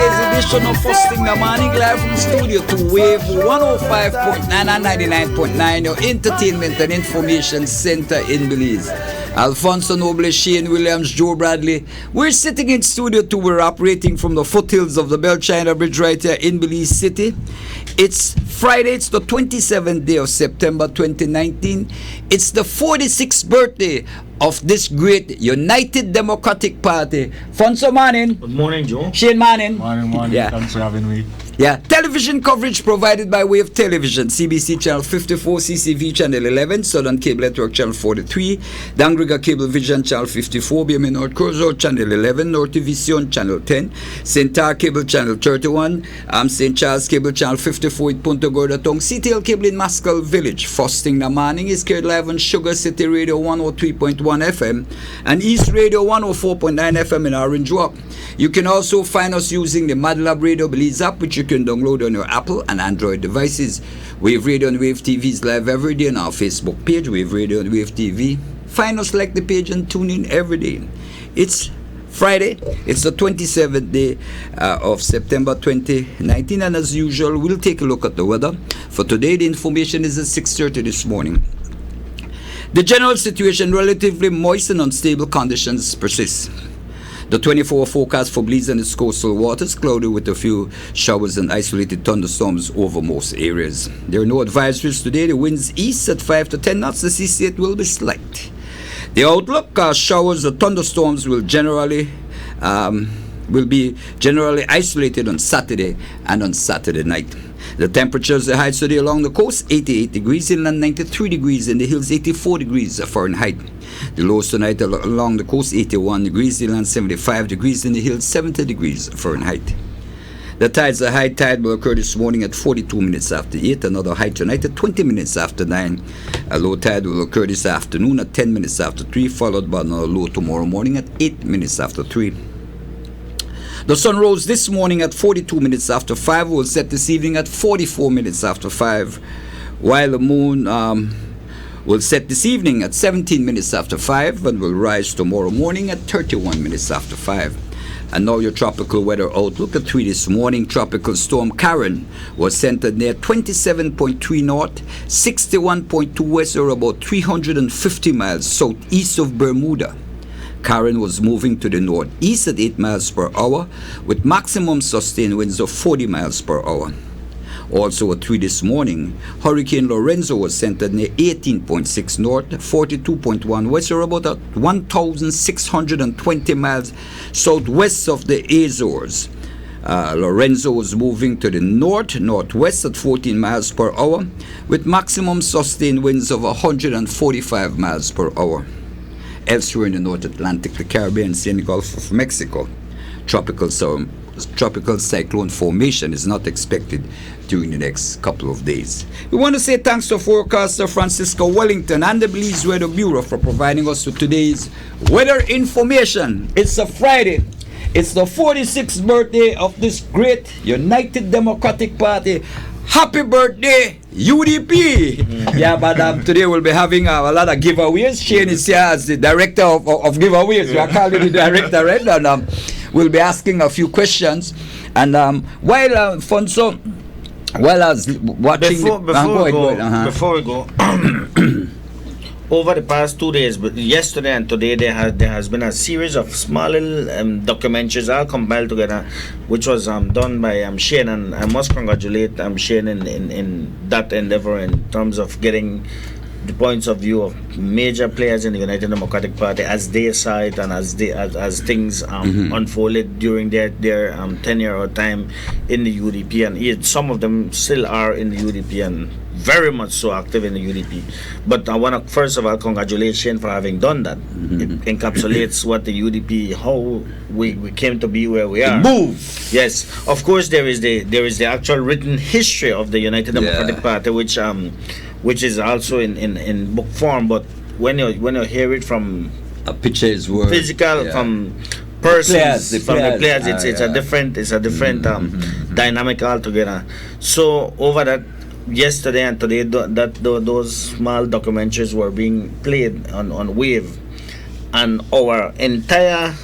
today's edition of First Thing the Morning, live from studio to Wave 105.9 and 99.9, your entertainment and information center in Belize. Alfonso Noble, Shane Williams, Joe Bradley. We're sitting in studio 2. We're operating from the foothills of the Bell China Bridge right here in Belize City. It's Friday, it's the 27th day of September 2019. It's the 46th birthday of this great United Democratic Party. Fonso Manning. Good morning, Joe. Shane Manning. Morning. Yeah. Thanks for having me. Yeah, television coverage provided by Wave Television, CBC Channel 54, CCV Channel 11, Southern Cable Network Channel 43, Dangriga Cable Vision Channel 54, BMN North Corzo Channel 11, North Vision Channel 10, Centar Cable Channel 31, St. Charles Cable Channel 54 in Punta Gorda Tong, CTL Cable in Mascal Village. First Thing the Morning is carried live on Sugar City Radio 103.1 FM and East Radio 104.9 FM in Orange Walk. You can also find us using the Mad Lab Radio Belize app, which you can download on your Apple and Android devices. Wave Radio and Wave TV is live every day on our Facebook page, Wave Radio and Wave TV. Find us, like the page, and tune in every day. It's Friday. It's the 27th day of September 2019, and as usual, we'll take a look at the weather. For today, the information is at 6:30 this morning. The general situation, relatively moist and unstable conditions persist. The 24-hour forecast for Belize and its coastal waters, cloudy with a few showers and isolated thunderstorms over most areas. There are no advisories today. The winds east at 5 to 10 knots. The sea state will be slight. The outlook, showers or thunderstorms will be generally isolated on Saturday and on Saturday night. The temperatures are high today along the coast, 88 degrees inland, 93 degrees in the hills, 84 degrees Fahrenheit. The lows tonight along the coast, 81 degrees inland, 75 degrees in the hills, 70 degrees Fahrenheit. The tides, a high tide will occur this morning at 42 minutes after 8, another high tonight at 20 minutes after 9. A low tide will occur this afternoon at 10 minutes after 3, followed by another low tomorrow morning at 8 minutes after 3. The sun rose this morning at 42 minutes after 5, will set this evening at 44 minutes after 5, while the moon will set this evening at 17 minutes after 5 and will rise tomorrow morning at 31 minutes after 5. And now your tropical weather outlook at 3 this morning. Tropical storm Karen was centered near 27.3 north, 61.2 west, or about 350 miles southeast of Bermuda. Karen was moving to the northeast at 8 miles per hour with maximum sustained winds of 40 miles per hour. Also at 3 this morning, Hurricane Lorenzo was centered near 18.6 north, 42.1 west, or about 1,620 miles southwest of the Azores. Lorenzo was moving to the northwest at 14 miles per hour with maximum sustained winds of 145 miles per hour. Elsewhere in the North Atlantic, the Caribbean, and the Gulf of Mexico, tropical cyclone formation is not expected during the next couple of days. We want to say thanks to forecaster Francisco Wellington and the Belize Weather Bureau for providing us with today's weather information. It's a Friday. It's the 46th birthday of this great United Democratic Party. Happy birthday, UDP! Yeah, but today we'll be having a lot of giveaways. Shane is here as the director of giveaways. We are calling the director, right? And we'll be asking a few questions. And while Fonso, while I was watching... Before we go, over the past 2 days, but yesterday and today, there has been a series of small little documentaries all compiled together, which was done by Shane, and I must congratulate Shane in that endeavor in terms of getting the points of view of major players in the United Democratic Party as they saw it and as things unfolded during their tenure or time in the UDP, and some of them still are in the UDP and very much so active in the UDP. But I want to first of all congratulate Shane for having done that. It encapsulates what the UDP, how we came to be where we are. Move. Yes, of course there is the actual written history of the United Democratic Party, which is also in book form. But when you hear it from a picture is word physical from persons, the players, it's a different dynamic altogether. So over that, yesterday and today, those small documentaries were being played on Wave, and our entire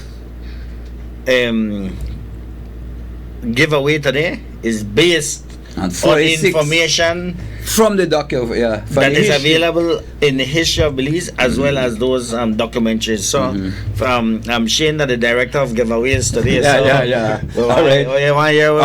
give away today is based And on 46 information from the document, from that the is history. available in the history of Belize, as well as those documentaries. So, from Shane, the director of giveaways today. Yeah. So, All right. Are you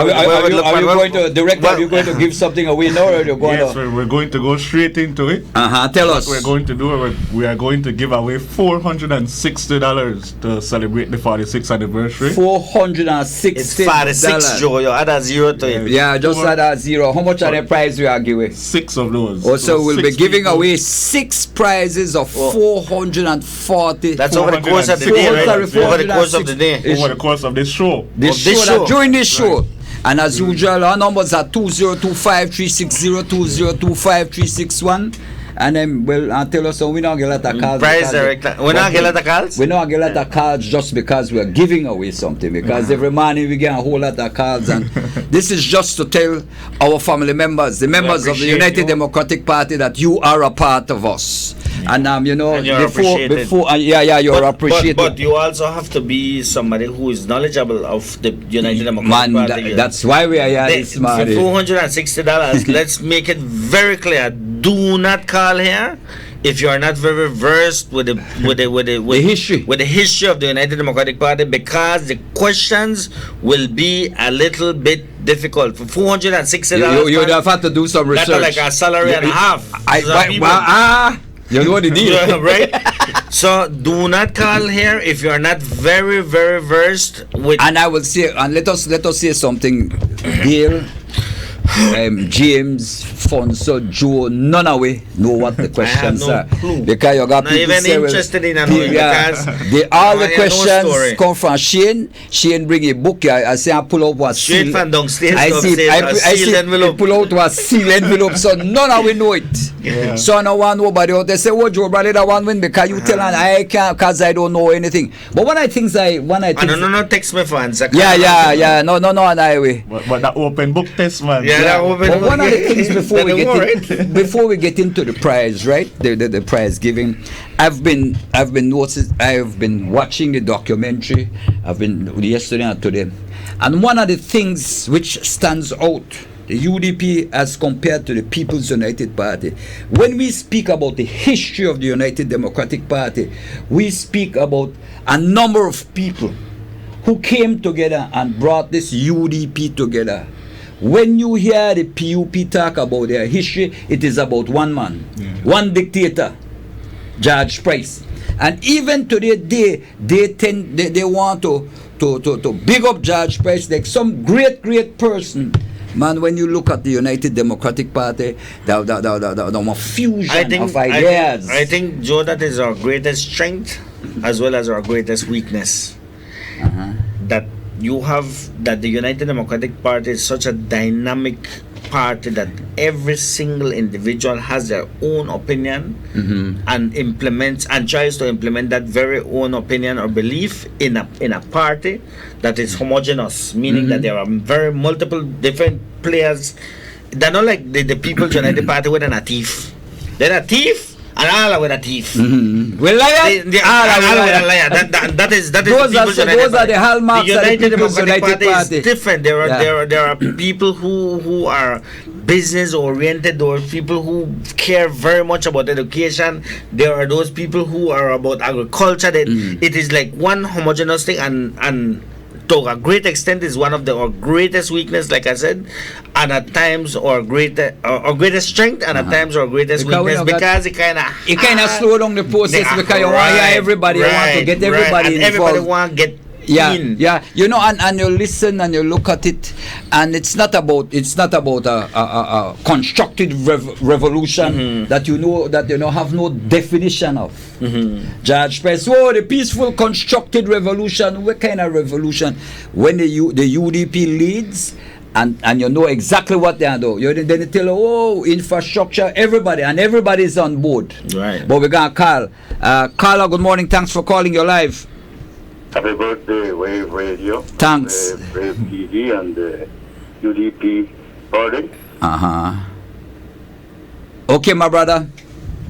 going to, Director, are you going to give something away now, or you're going Yes, to? we're going to go straight into it. Tell us. What we're going to do, we are going to give away $460 to celebrate the 46th anniversary. $460. It's 46, Joe. You add a zero to it. Yeah, just add a zero. How much are the prize we are giving? 6 of those. Also, we'll be 6 giving people. away 6 prizes of 440. That's over the course of the day, right? Over the course of the day. Over the course of this show. This Of this show, show. during this show. And as usual, our numbers are 2025-360, 2025-361. And then, tell us, so we don't get a lot of calls. Prize director. We don't get a lot of calls? We don't get a lot of calls just because we are giving away something. Because every morning we get a whole lot of calls. And this is just to tell our family members, the members of the United Democratic Party, that you are a part of us. And you know, And you're appreciated. You're appreciated. But you also have to be somebody who is knowledgeable of the United Democratic Party. That's why we are here this For morning. $460, let's make it very clear. Do not call here if you are not very versed with the history. with the history of the United Democratic Party, because the questions will be a little bit difficult. For $460, You'd have had to do some research. that's like a salary and a half. You know the deal. Yeah, right? So do not call here if you are not very, very versed with. And I will say, and let us say something, Dale, James, Fonso, Joe, none of we know what the questions no are. clue. Because you got Not people even say, interested in knowing, because all I the have no questions story. come from Shane. Shane bring a book. I say I pull out what Straight seal. from downstairs. I see I sealed envelope. pull out what seal envelope. So none of we know it. Yeah. So no one nobody out there say, "Oh, Joe, brother, that one win," because you tell and I can't, because I don't know anything. But when I think no, text me for answer. no, and I way. But that open book test, man. Yeah, that open But book. one of the things before we That get war, before we get into the prize, right? The prize giving, I've been watching the documentary. I've been yesterday and today, and one of the things which stands out, the UDP as compared to the People's United Party, when we speak about the history of the United Democratic Party, we speak about a number of people who came together and brought this UDP together. When you hear the PUP talk about their history, it is about one man, one dictator, George Price. And even today, they want to big up George Price like some great person. Man, when you look at the United Democratic Party, the fusion of ideas. I think, Joe, that is our greatest strength as well as our greatest weakness. That the United Democratic Party is such a dynamic party that every single individual has their own opinion and implements and tries to implement that very own opinion or belief in a party that is homogeneous, meaning that there are very multiple different players. They're not like the People's United Party with a thief. They're a thief. And all with a thief. We're liars. All with a liar. That is the People's United Party. Those are the hallmarks The of the United People's Democratic United Party is different. There are Yeah. people who are business oriented, or people who care very much about education. There are those people who are about agriculture. That it is like one homogeneous thing, and to a great extent is one of our greatest weakness, like I said, and at times our greatest strength, and at times our greatest weakness, because it kind of slow down the process because you want to hear everybody, you want to get everybody and involved. everybody want to get in. You know, and you listen and you look at it, and it's not about a constructed revolution that you know have no definition of. George Price, the peaceful constructed revolution. What kind of revolution? When the UDP leads, and you know exactly what they are doing. Then they tell you, infrastructure, everybody is on board. Right. But we're gonna call. Carla, good morning. Thanks for calling. You're live. Happy birthday, Wave Radio. Thanks. Wave TV and the UDP party. Okay, my brother.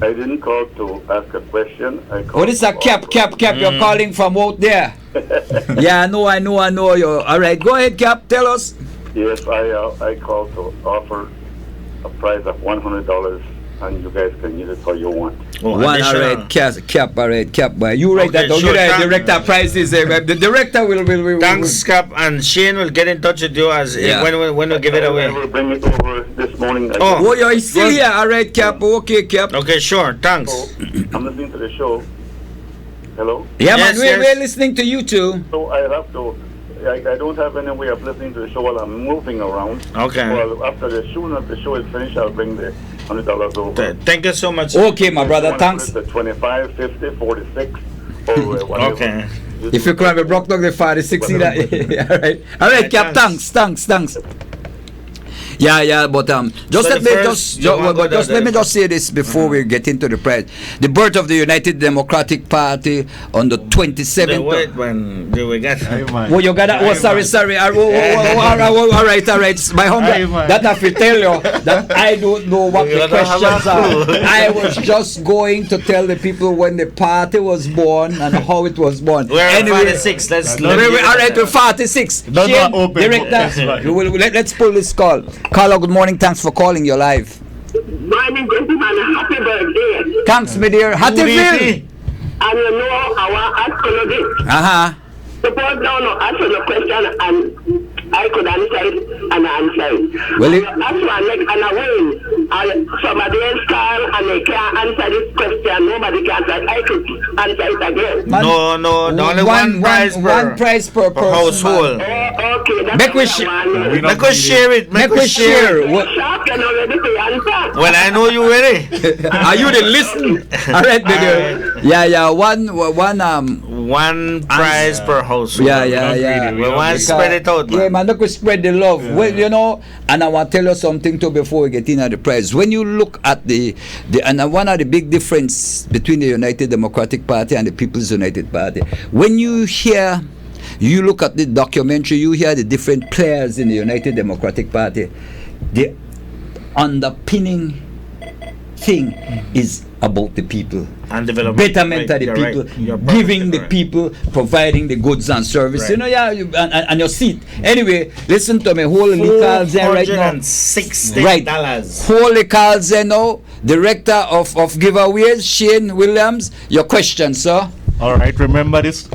I didn't call to ask a question. I called What is a cap? You're calling from out there. Yeah, I know. You. All right, go ahead, Cap. Tell us. Yes, I called to offer a price of $100, and you guys can use it how you want. Oh, One, all additional. right, Cap, all right, Cap. But you write Okay, that down. sure, You write thank- director prices. The director will Thanks, Cap, and Shane will get in touch with you as Yeah. when we give it I away. will bring it over this morning. Oh. Oh, you're still Good. here. All right, Cap. Okay, Cap. Okay, sure. Thanks. So, I'm listening to the show. Hello? Yeah, Yes, man, yes. we're listening to you too. So I have to, I don't have any way of listening to the show while I'm moving around. Okay. Well, after the show is finished, I'll bring the $100 over. Thank you so much. Okay, my brother. Thanks. The 25, 50, 46, or whatever. Okay. If you can have a block dog the 60, that, all right, Cap. Thanks. Yeah, but just So let the me first- just you want to go just there, let me the- just say this before we get into the prize. The birth of the United Democratic Party on the 27th. Wait, when do we get? Hey, man. Oh, you got that? Oh, sorry. All right. My Aye, humble. man. That I will tell you that I don't know what You the don't have questions a are. clue. I was just going to tell the people when the party was born and how it was born. We're at 46. Let's. All right, we're 46. Don't Shane, open book, director, that's fine. let's pull this call. Carla, good morning. Thanks for calling. You're live. Morning, gentlemen. Happy birthday. Thanks, my dear. Hattieville. And you know, I want to ask you this. Uh-huh. Suppose now no answer the question and I could answer it and answer it. Well, it- That's why like and I win. And somebody else call and they can't answer this question. Nobody can answer it. I could answer it again. Man, No, only one prize per one prize per person. household. Okay, that's Make we what I sh- want. We don't Make us need share it. Make we share. What- Shock and already to answer. Well, I know you ready. Are you the listen? All right, my dear. Yeah. One prize per household. Yeah. We want to spread it out, Yeah, man. man, look, we spread the love. Well, you know, and I want to tell you something too before we get in at the prize. When you look at and one of the big difference between the United Democratic Party and the People's United Party, when you look at the documentary, you hear the different players in the United Democratic Party. The underpinning thing is about the people. And development. Betterment of the You're people, right. You're perfectly giving the correct. people, providing the goods and service. Right. You know, and your seat. Anyway, listen to me. Holy calls there right now. $460. Right. Holy calls there now. Director of giveaways, Shane Williams. Your question, sir. All right, remember this,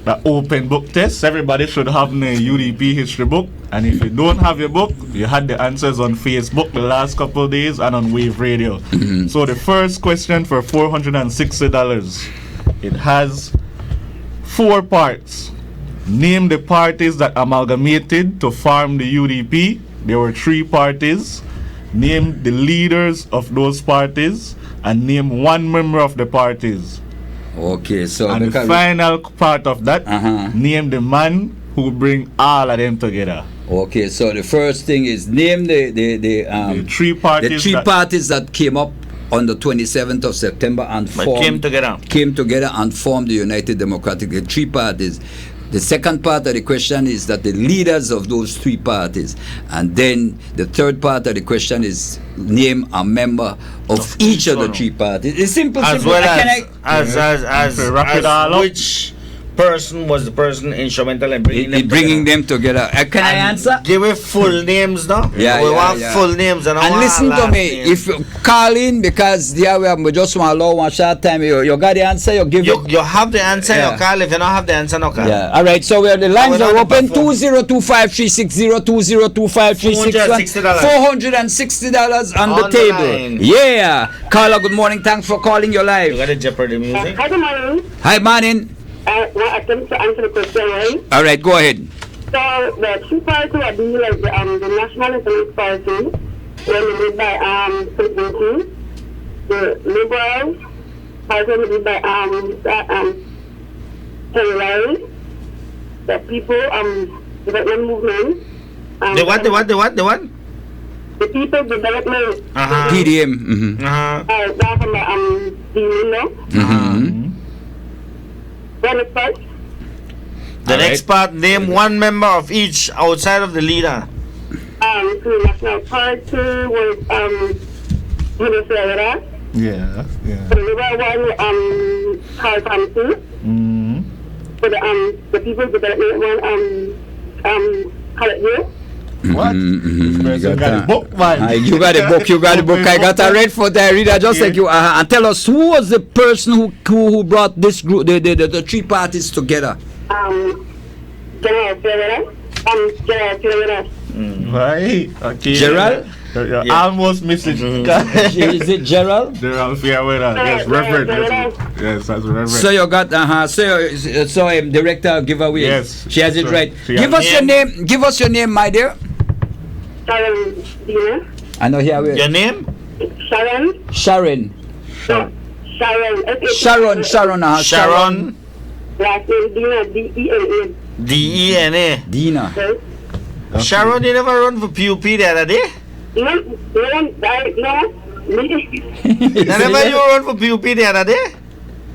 the open book test. Everybody should have the UDP history book. And if you don't have your book, you had the answers on Facebook the last couple of days and on Wave Radio. So the first question for $460, it has 4 parts. Name the parties that amalgamated to form the UDP. There were 3 parties. Name the leaders of those parties and name one member of the parties. Okay, so And the because final part of that, Uh-huh. name the man who bring all of them together. okay, so the first thing is name the The 3 parties. the 3 that- parties that came up on the 27th of September and But formed came together. and formed the United Democratic, the 3 parties. The second part of the question is that the leaders of those 3 parties, and then the third part of the question is name a member of each of the one. 3 parties. It's simple. As simple. well Can To wrap it all up. which person was the person instrumental in bringing them them together. together. Can I And answer? Give it full names now. Yeah, we yeah, want yeah. full names and, And listen to me, if you call in, because there we just want to allow one short time, you got the answer, you give it. you have the answer, Yeah. you call. If you don't have the answer, no call. Yeah, all right, so the lines we're are not open. perform. 2025-360, 2025-361. $460 on the On the table. line. Yeah. Carla, good morning. Thanks for calling. You're You live. got the Jeopardy music. Hi, good morning. Hi, morning. I attempt to answer the question, right? All right, go ahead. So the 2 parties are being like the National Independence Party, led by President King, the Liberals, party led by Henry Larry, the People Development Movement. The what? The People Development. Uh-huh. PDM. Mm-hmm. Uh-huh. That's from the Union. Mm-hmm. Then it's first. The All next right. part, name one member of each outside of the leader. To the National Party was Julius Rivera. Yeah. For the Liberal one, Carl Thompson. Mm-hmm. For for the People's Development one college year. What? This person got a book, man. You got a book. I got a red for that reader, just like you. And tell us, who was the person who brought this group, the three parties together? General Silvera. Right. Okay. Gerald? You almost missed it. Is it Gerald? Gerald Fairweather. Yes, Reverend. Yes, that's Reverend. So you got director of giveaway. Yes. She has it right. She Give has us your name. Give us your name, my dear. Sharon Dina. I know here we. Your name? Sharon. Sharon. No, Sharon. Sharon. Sharon. Last name Dina. D-E-N-A. D-E-N-A. Dina. Okay. Sharon, you never run for PUP the other day? No. Never you run for PUP the other day?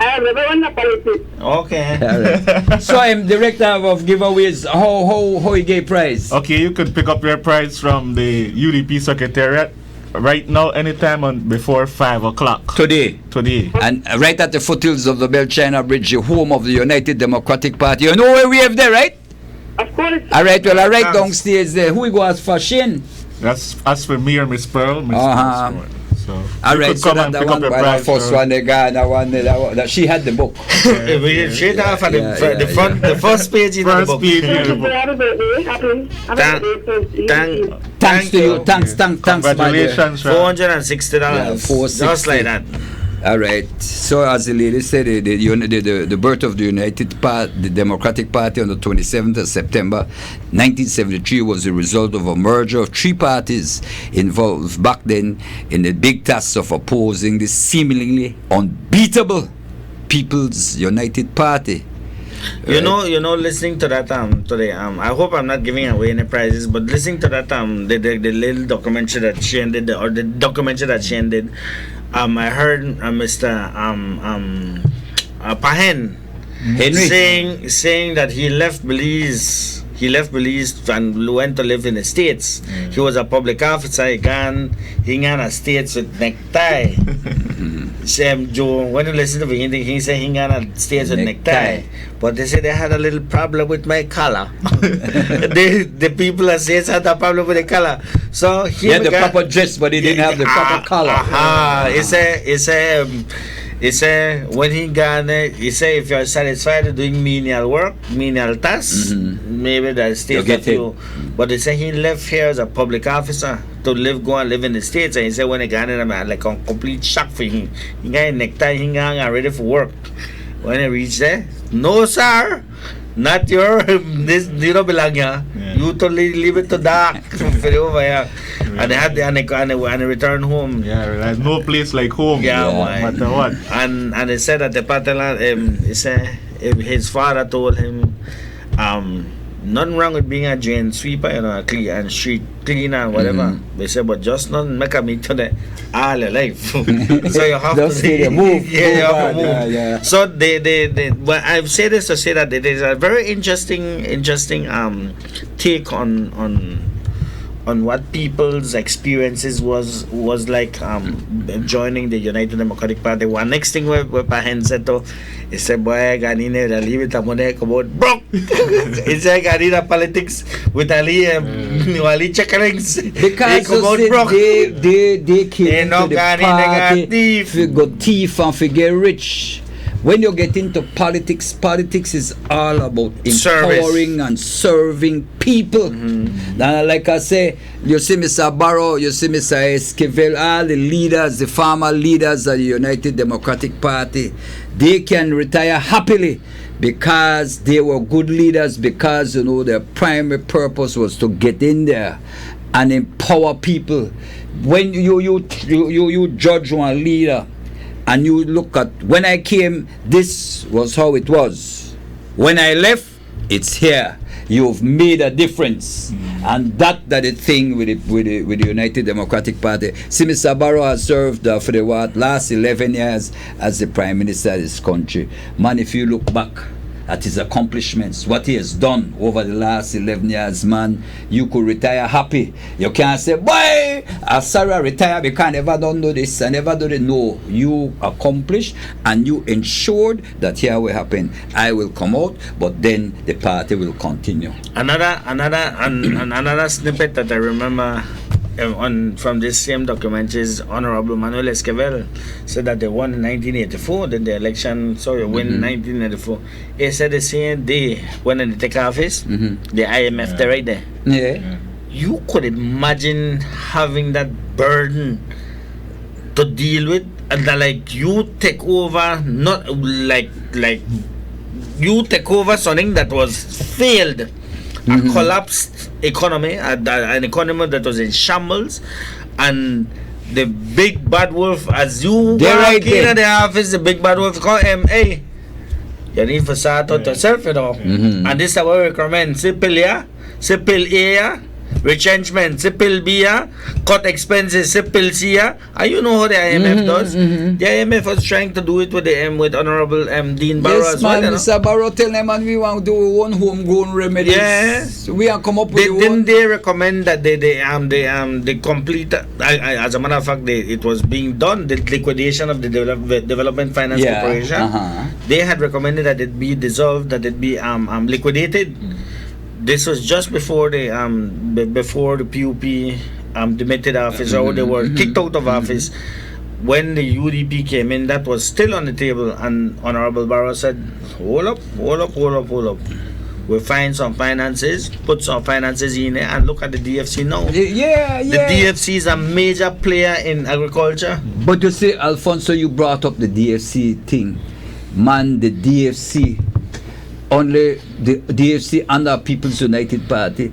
I never won the politics. Okay. Alright. So I'm director of giveaways. How you get prize? Okay, you could pick up your prize from the UDP Secretariat right now, anytime before 5 o'clock. Today. Today. And right at the foothills of the Bell China Bridge, the home of the United Democratic Party. You know where we have there, right? Of course. Alright, well, right downstairs there. Who we go as for Shane? That's as for me or Miss Pearl. So Alright, so come and that pick one, up your well, prize. the first one, the guy, that she had the book. Straight off at the first page in the First book. page in the Thank you book. for having me. Happy birthday. Thanks to you. Thanks, my dear. Congratulations, sir. $460. Yeah, $460. Just like that. All right. So as the lady said, the birth of the United Party, the Democratic Party on the 27th of September 1973 was the result of a merger of three parties involved back then in the big task of opposing the seemingly unbeatable People's United Party. You know, listening to that today, I hope I'm not giving away any prizes, but listening to that the little documentary that Shane did, or the documentary that Shane did, I heard Mr. Pahen Henry. saying that he left Belize. He left Belize and went to live in the States. He was a public officer. He got a States with necktie. Sam Joe, when you listen to him, he said he got a States with necktie. But they said they had a little problem with my color. the people at States had a problem with the color. So He had the proper dress, but he didn't have the proper color. He said when he got there, he said if you're satisfied with doing menial work, menial tasks, maybe that stays with you. But he said he left here as a public officer to go and live in the States. And he said when he got in, like a complete shock for him. He got a necktie, he got ready for work. When he reached there, no sir, not your, this, you don't belong here. You totally leave it to dark for over here. And they had and they returned home. Yeah, there's no place like home. Yeah, no matter what. And they said that the Patalan, he said his father told him, nothing wrong with being a drain sweeper, and street cleaner and whatever. They said, but just not make a meet to the all your life. So you have to move. Yeah, you have to move. Yeah. So they well, I've said this to say that there is a very interesting take on what people's experiences was like joining the United Democratic Party. One next thing where Pahen said to, he said, boy, ganine leave it about broke. He said ganina politics with Ali checkerings. Because they came to the party to go thief and to get rich. When you get into politics is all about empowering and serving people. And like I say, you see Mr. Barrow, you see Mr. Esquivel, all the leaders, the former leaders of the United Democratic Party, they can retire happily because they were good leaders, because their primary purpose was to get in there and empower people. When you judge one leader, and you look at, when I came, this was how it was. When I left, it's here. You've made a difference. And that's the thing with the United Democratic Party. See, Mr. Barrow has served for the last 11 years as the Prime Minister of this country. Man, if you look back at his accomplishments, what he has done over the last 11 years, man, you could retire happy. You can't say, boy, I'm sorry I retire because I never done do this, I never do it. No, you accomplished and you ensured that here will happen. I will come out, but then the party will continue. Another snippet that I remember from this same document is Honorable Manuel Esquivel said that they won in 1984, then the election, win in 1984. He said the same day when they take office, the IMF, they're right there. Yeah. You could imagine having that burden to deal with, and that like you take over, not like you take over something that was failed. A collapsed economy, an economy that was in shambles, and the big bad wolf, as you walk in the office, the big bad wolf call him, hey, you need to sort out yourself, you know. And this is what we recommend. Simple here, simple here, retrenchment, simple B here, cut expenses, simple C here. And you know how the IMF does. The IMF was trying to do it with with Honorable Dean Barrow as well. Yes, man, Mr. Barrow tell them, and we want to do one homegrown remedies. Yes. We are come up with Didn't they recommend that they complete, as a matter of fact, it was being done, the liquidation of the Development Finance Corporation. They had recommended that it be dissolved, that it be liquidated. This was just before the PUP demitted office, or they were kicked out of office. When the UDP came in, that was still on the table, and Honorable Barrow said, hold up. We'll find some finances, put some finances in there, and look at the DFC now. Yeah. The DFC is a major player in agriculture. But you see, Alfonso, you brought up the DFC thing. Man, the DFC, only the DFC under People's United Party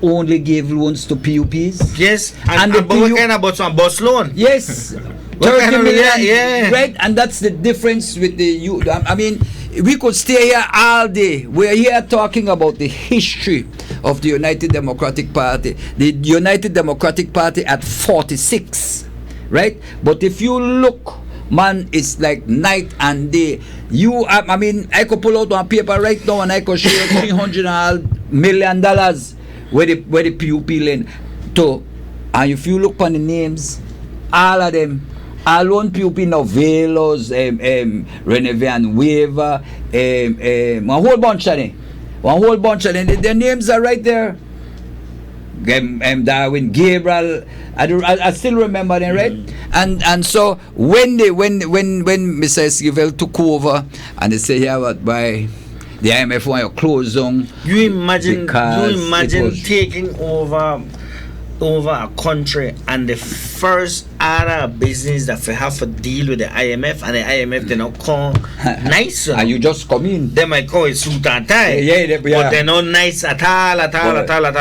only gave loans to PUPs. Yes, and but what kind of some bus loan? Yes. 30 million, right? And that's the difference with the I mean, we could stay here all day. We're here talking about the history of the United Democratic Party. The United Democratic Party at 46, right? But if you look, man, it's like night and day. I mean, I could pull out one paper right now and I could share $300 million where the PUP lend to. And if you look on the names, all of them, alone PUP Novelos, Rene Van Weaver, one whole bunch of them. Their names are right there. Darwin Gabriel, I still remember them, right? And so when Mr. Esquivel took over and they say, yeah, what, by the IMF want to close down. You imagine taking over a country, and the first other business that we have to deal with the IMF, and the IMF they not come nice. And you just come in. They might call it suit and tie. But they're not nice at all.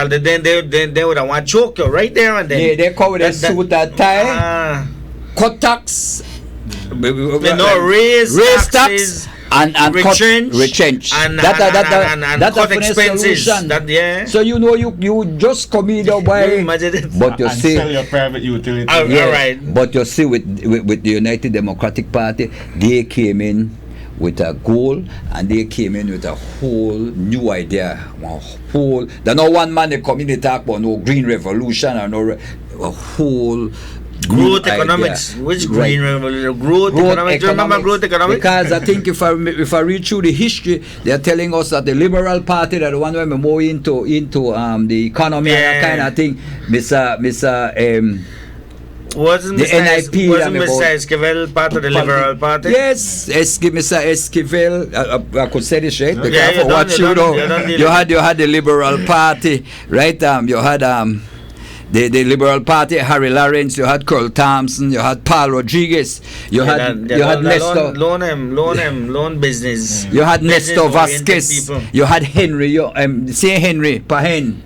Then they would want to choke you right there and then. Yeah, they come with a suit and tie. Cut tax. Raise taxes. And retrench and cut expenses. So you know you just come in the way, but you see sell your private utility. Right. But you see with the United Democratic Party, they came in with a goal, and they came in with a whole new idea. There's no one man they come in and talk about no green revolution or no a whole growth economics. Which green revolution? Growth economics. Do you remember growth economics? Because I think if I read through the history, they are telling us that the Liberal Party, that the one where we're more into the economy and that kind of thing, wasn't the NIP, wasn't Mr. Esquivel part of the Liberal Party? Yes, Mr. Esquivel, I could say this right, because yeah, for what you had the Liberal Party, right? You had the Liberal Party, Harry Lawrence, you had Carl Thompson, you had Paul Rodriguez, you had Nestor. Loan business. You had Nestor Vasquez, you had Henry, say Henry Pahen.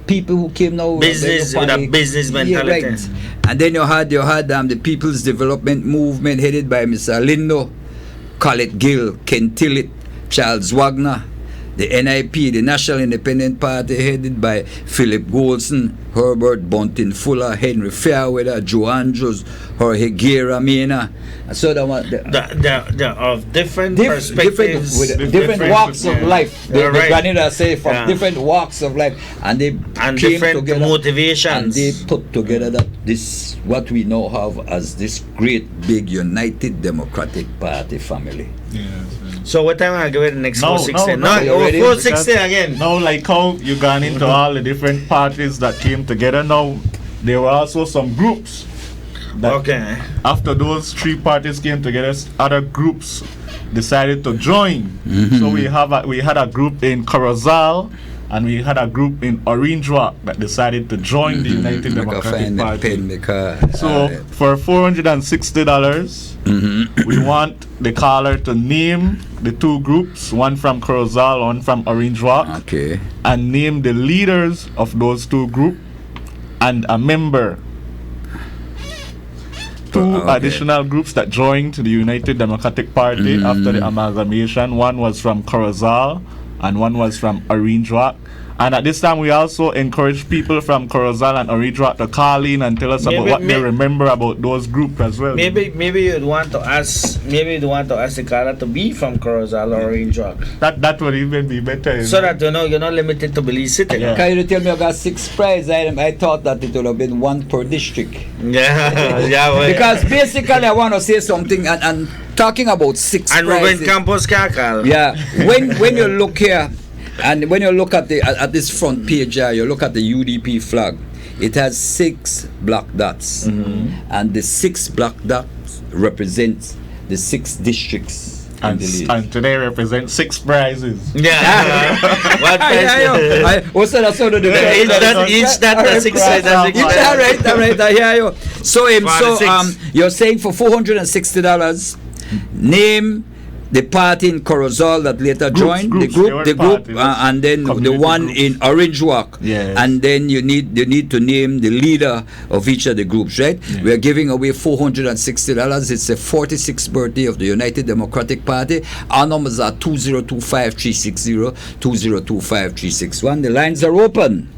People who came now business with a business mentality. Yeah, right. And then you had the People's Development Movement headed by Mr. Lindo, Colette Gill, Ken Tillett, Charles Wagner, the NIP, the National Independent Party headed by Philip Goldson, Herbert Bunting Fuller, Henry Fairweather, Joe Andrews, Jorge Guerra Mena. So they're of different perspectives, different walks of life. The Granada say from different walks of life, and they and came different together, motivations, and they put together that this what we now have as this great big United Democratic Party family. So what time I give it the next 460? No, 460 again. No, like how you gone into all the different parties that came together. Now there were also some groups. Okay. After those three parties came together, other groups decided to join. So we had a group in Corozal, and we had a group in Orange Rock that decided to join the United Democratic Party. So for $460, we want the caller to name the two groups, one from Corozal, one from Orange Rock, and name the leaders of those two groups and a member. Two additional groups that joined the United Democratic Party after the amalgamation. One was from Corozal and one was from Orange Rock. And at this time, we also encourage people from Corozal and Orange Rock to call in and tell us about what they remember about those groups as well. Maybe you'd want to ask the caller to be from Corozal or Orange Rock. That would even be better. So that you're not limited to Belize City. Yeah. Can you tell me I got 6 prize items? I thought that it would have been 1 per district. Because basically I want to say something and talking about 6 and prizes. Ruben Campos Kakal. Yeah. When you look here. And when you look at this front page here, you look at the UDP flag. It has 6 black dots, and the 6 black dots represent the 6 districts. And today represents 6 prizes. Yeah. What prize? What's that? Each that 6 prizes. All right. I hear you. So you're saying for $460, name the party in Corozal that later joined the group, and then the one in Orange Rock, and then you need to name the leader of each of the groups, right? We are giving away $460. It's the 46th birthday of the United Democratic Party. Our numbers are 2025-360, 2025-361. The lines are open.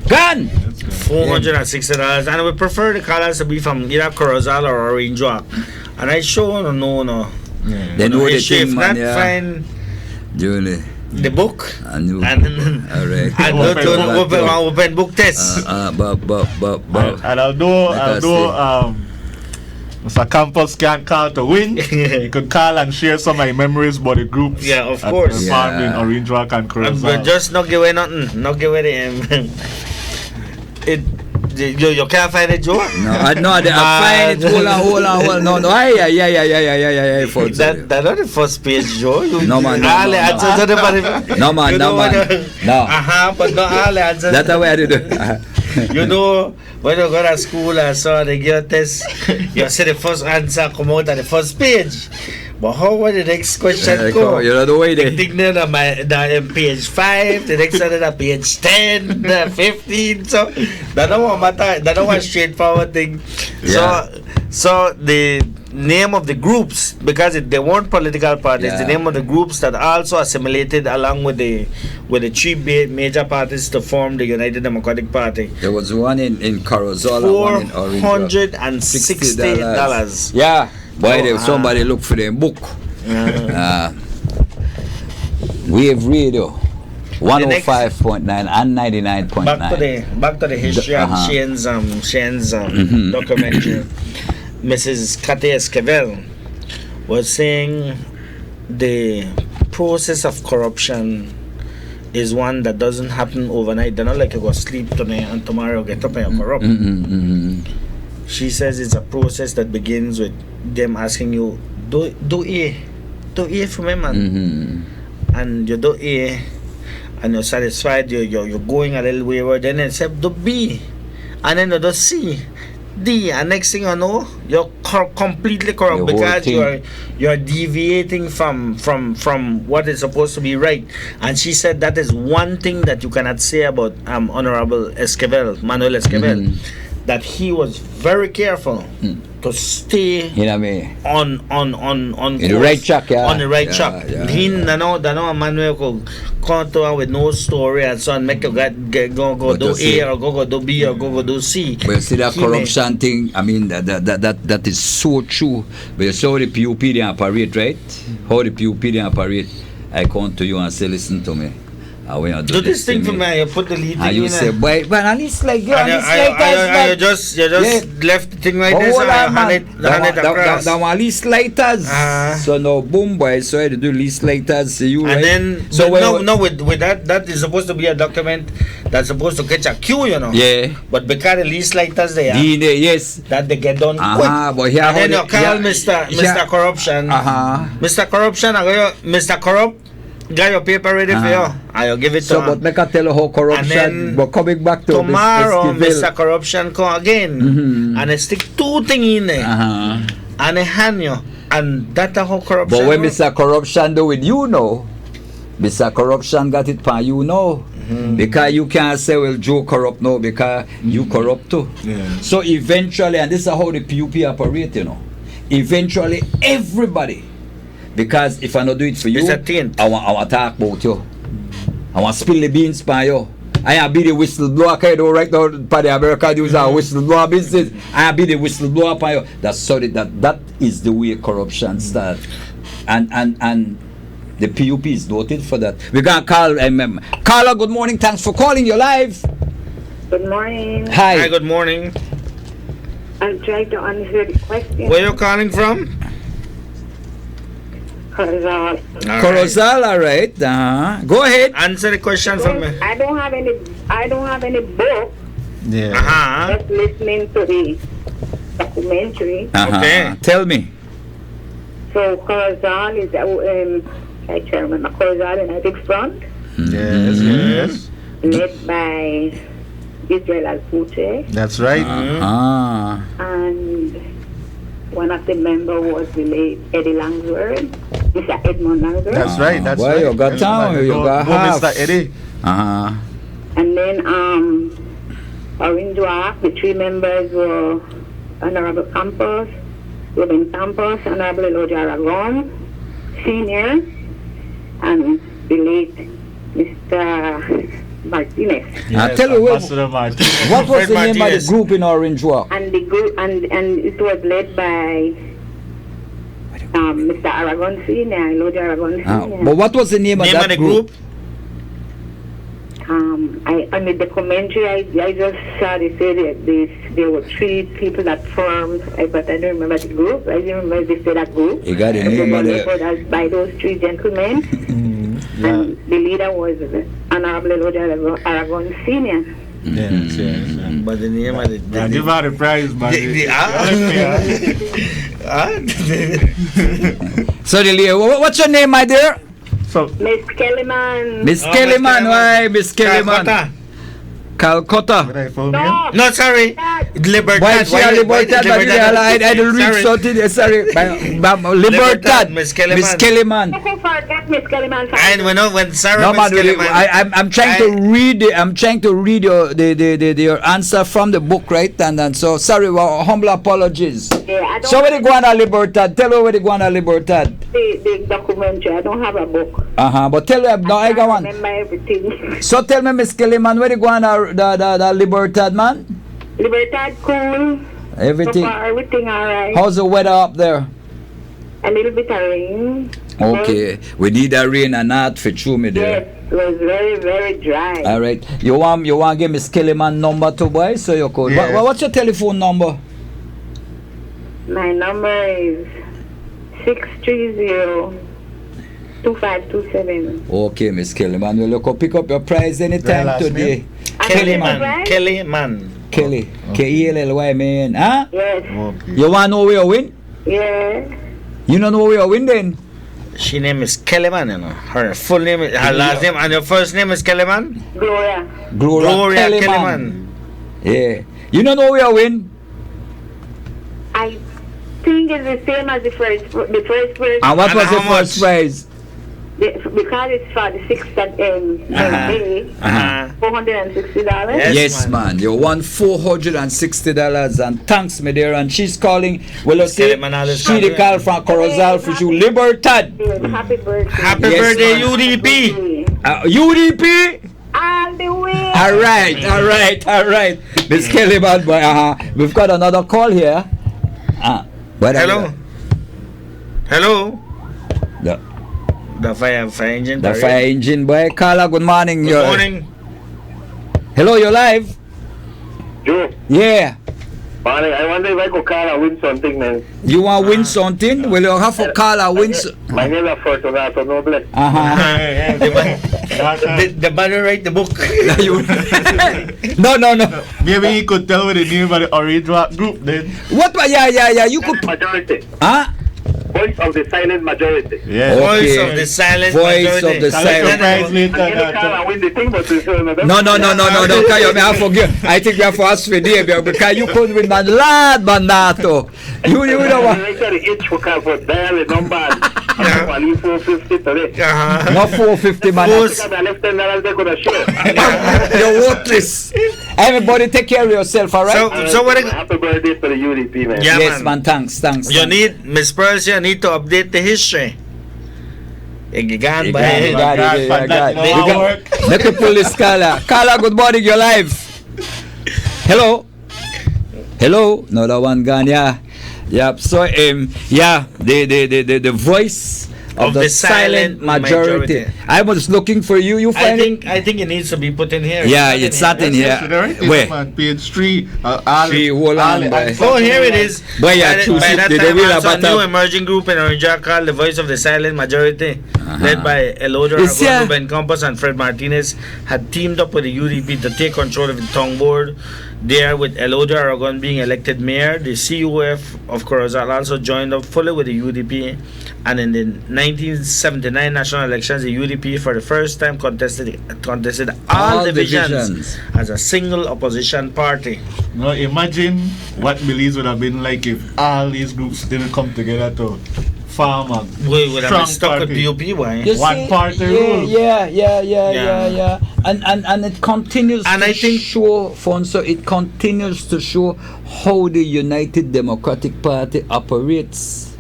Gone. $460, and we prefer the callers to be from either Corozal or Orange Rock. And I sure no. They know the thing, man. Find Julie. The book. And all right. And open book test. And although Mr. Campos can't call to win, he could call and share some of my memories about the groups. Yeah, of course. Found in Orange Rock and Corozal. Just not give away nothing. Not give away You can't find it, Joe? No, I find it. Hold on. No. Yeah. That's not the first page, Joe. No, man. No. But no all answers. That's the way I did it. You know, when you go to school and so they give a test, you see the first answer come out on the first page. But how would the next question go? You know the way they think on page 5, the next one on page 10, 15. So that don't matter. That don't want straightforward thing. Yeah. So the name of the groups, because they weren't political parties, the name of the groups that also assimilated along with the 3 major parties to form the United Democratic Party. There was one in Corozal and one in Orange Rock. $460. Yeah. Boy, somebody look for their book. Wave Radio 105.9 and 99.9. Back to the history of Shane's documentary. Mrs. Cathy Esquivel was saying the process of corruption is one that doesn't happen overnight. They're not like you go sleep today and tomorrow get up and you're corrupt. She says it's a process that begins with them asking you, do A for me, man. And you do A and you're satisfied, you're going a little wayward, then they say do B, and then you do C, D, and next thing you know, you're completely corrupt because you're deviating from what is supposed to be right. And she said that is one thing that you cannot say about Honorable Manuel Esquivel, that he was very careful to stay You know what I mean? on In the course, right track, yeah. on the right Yeah, track. yeah, He no a man who could come to her with no story and so on make you go But do you see- A or go do B or go do C. But you see that He may- corruption thing, I mean, that is so true. But you saw the PUP they operate, right? How the PUP they operate. I come to you and say, listen to me. I want you to Do this thing for me. You put the lead And thing you in say, there. but at least like you, And at least like us, you just Yeah. left the thing right But there, hold so on, you man. hand it across. That one least lighters. So now, boom, boy. So I do least lighters. See you, right? And then, so no, with that is supposed to be a document that's supposed to catch a queue, you know. Yeah. But because the least lighters there, Yes. that they get done quick. But here And then how you call Mr. Corruption. Mr. Corruption, I go, Mr. Corrupt, got your paper ready for you. And you give it to So, him. but make I tell you how corruption. then But coming back to Tomorrow, this Mr. Corruption come again. And they stick 2 things in there. And they hand you. And that's how corruption But when works. Mr. Corruption do it, you know, Mr. Corruption got it pan you know. Because you can't say, well, Joe corrupt no, because you corrupt too. Yeah. So eventually, and this is how the PUP operate, you know. Eventually, everybody, because if I not do it for you, It's a taint. I want to talk about you. I want to spill the beans by you. I be the whistleblower, okay, though, right now, by the American use our whistleblower business. I be the whistleblower by you. That's sorry, that is the way corruption starts. And the PUP is noted for that. We're gonna call Carla, good morning, thanks for calling, you're live. Good morning. Hi. Hi, good morning. I'm trying to answer the question. Where you calling from? Corozal. Corozal, all right. Go ahead. Answer the question for me. I don't have any book. Yeah. Just listening to the documentary. Okay. Tell me. So Corozal is I can't remember Corozal United Front, Yes. led by Israel Al-Fouche, That's right. and one of the members was the late Eddie Langsworth, Mr. Edmund Langsworth. That's right. That's Well, right. you got time, you got half. Mr. Eddie. And then Orange Walk, the 3 members were Honorable Campos, Ruben Campos, Honorable Elijah Aragon, Senior, and the late Mr. Martinez. I tell you what was Fred the name of the Martinez. group in Orange Walk? And the group and it was led by Mr. Aragon Senior, Elijah Aragon Senior. But what was the name of Name that of the group? group? On the documentary, I just saw they say that there were 3 people that formed, but I don't remember the group. I don't remember if they said that group. You got the But they name were of the... labeled by those 3 gentlemen. And the leader was Honorable Elijah Aragon Senior. Yes. But the name of Yeah, give her the prize, man. So, what's your name, my dear? So, Miss Kellyman. Miss Oh, Kellyman, Miss why? Miss Kellyman. Calcutta. Calcutta. No, No, sorry. Libertad. Why she a Libertad? I don't read Sorry. something. Sorry. Libertad. Miss Kellyman. Miss Kellyman. I forgot Miss Kellyman. And when Sarah No Miss man, really, Kellyman, I'm trying to read. I'm trying to read your answer from the book, right? And so sorry, well, humble apologies. Yeah, I don't So where they go on a Libertad? Tell her where they go on a Libertad. the documentary. I don't have a book. But tell her no, I got one. Remember everything. So tell me, Miss Kellyman, where they go on the Libertad, man? Libertad cool. Everything. So far, everything alright. How's the weather up there? A little bit of rain. Okay, we need a rain and not for true me Yes, there. it was very, very dry. All right, you want give Miss Kellyman number to boy, so you could. Yeah. What's your telephone number? My number is 630-2527. Okay, Miss Kellyman, will you go pick up your prize anytime last today? name? Kellyman. Right? Kellyman. Kelly, K-E-L-L-Y, man. Huh? Yes, You want to know where you win? yeah. You don't know where you win then? She name is Kellyman, you know. Her full name, her last name, and your first name is Kellyman. Gloria. Gloria Kellyman. Yeah. You don't know where you win? I think it's the same as the first person. And what And was the how first much? prize? Because it's for the 6th that May, $460. Yes, man. You won $460, and thanks, me dear. And she's calling. Well, let's say she the call from Corozal for you, Libertad. Happy birthday. Happy Yes, birthday, man. UDP. UDP. All the way. All right. Miss Kelly, bad boy. We've got another call here. Hello. Hello. The, The fire engine. the fire engine boy. Carla, good morning. Good morning. Hello, you're live. Joe, Yeah. man, I wonder if I could call and win something, man. You want to win something? Well, you have to call and win. My name is Fortunato Noble. The banner write the book. No. Maybe he could tell with the name of the original group then. What? Yeah. You could. Majority. Huh? Voice of the silent majority. Yeah. Voice Okay. of the silent Voice majority. of the Collect your prize silent. later. I can call and win the thing, but it's No. Kayo, I forget. I think we have to ask for there because you couldn't win that lad, Bandato. You know what? I the itch for call for dial the number. I'm 450 today. Not 450, man. Force- I left $10 they could have shared. You're worthless. Everybody take care of yourself, all right? So what? Happy birthday to the UDP, man. Yeah, Yes, man. man. Thanks. You need, Miss Pearls, you need to update the history. You got You by got it, you got it, you got it. Fantastic. You got- Let me pull this Carla. Carla, good morning. You're live. Hello. Another one gone. Yeah. Yep. So the voice of the silent majority. I was looking for you. You find it? I think it needs to be put in here. Yeah, it's not in here. Where? On page 3. Hold on, boy. Oh, here it is. Boy, yeah, By choose by it. that They time, will also a about new that. emerging group in Orange called the Voice of the Silent Majority, led by Eloder It's here. Aragon, Ben Campos, and Fred Martinez, had teamed up with the UDP to take control of the tongue board. There, with Eloder Aragon being elected mayor, the CUF of Corozal also joined up fully with the UDP, and in the 1979 national elections, the UDP for the first time contested all divisions as a single opposition party. Now imagine what Belize would have been like if all these groups didn't come together to form a We would have strong been stuck with party. PUP, why? You One see? party rule. Yeah. And it continues And to I think- show, Fonso, it continues to show how the United Democratic Party operates.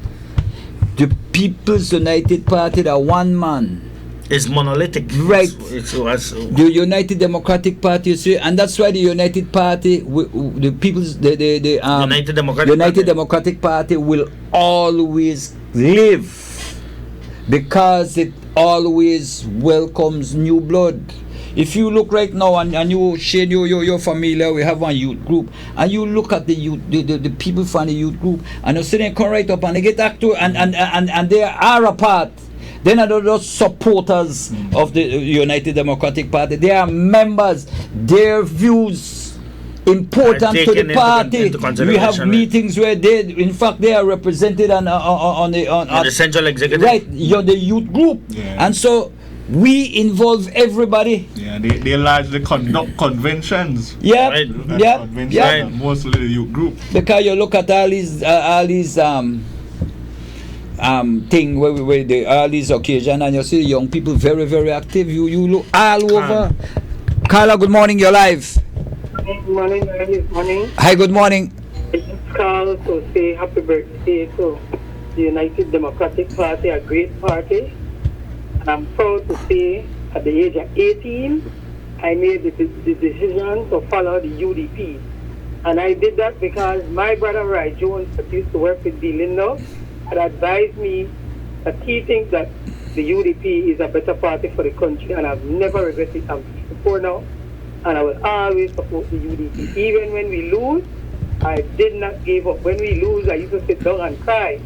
The People's United Party, the one man. It's monolithic. Right. It was. The United Democratic Party, you see, and that's why the United Party, the people's, the United Democratic United Party. Democratic Party will always live because it always welcomes new blood. If you look right now and you Shane, you're familiar, we have one youth group, and you look at the youth, the people from the youth group, and you see them come right up and they get active and they are a part. They're not just supporters of the United Democratic Party. They are members. Their views important Are to taken the party. into We consideration, have right? meetings where they are represented on the central executive. right. You're the youth group, Yeah. and so we involve everybody. Yeah, they largely conduct conventions. Yeah, Right. And yeah, conventions yeah. are mostly the youth group. Because you look at all these thing where the all these occasion and you see young people very, very active. You look all over. Carla, good morning. You're live. Good morning, good morning. Hi, good morning. I just called to say happy birthday to the United Democratic Party, a great party. And I'm proud to say at the age of 18, I made the decision to follow the UDP. And I did that because my brother Rai Jones, that used to work with D. Lindo, had advised me that he thinks that the UDP is a better party for the country, and I've never regretted it. I'm 54 now, and I will always support the UDP. Even when we lose, I did not give up. When we lose, I used to sit down and cry.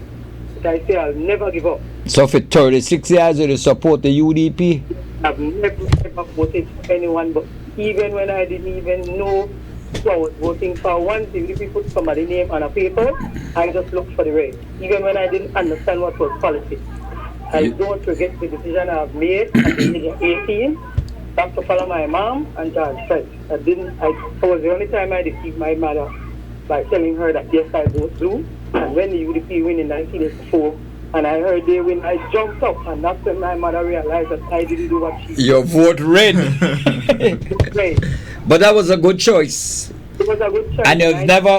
But I say I'll never give up. So for 36 years, you support the UDP. I've never voted for anyone, but even when I didn't even know who I was voting for, once the UDP put somebody's name on a paper, I just looked for the rest. Even when I didn't understand what was politics. I don't regret the decision I've made at the age of 18. Back to follow my mom and George Fred. I was the only time I deceived my mother by telling her that yes, I vote blue. And when the UDP win in 1984, And I heard they win. I jumped up, and that's when my mother realized that I didn't do what she did. Your vote red. Right. But that was a good choice. It was a good choice. And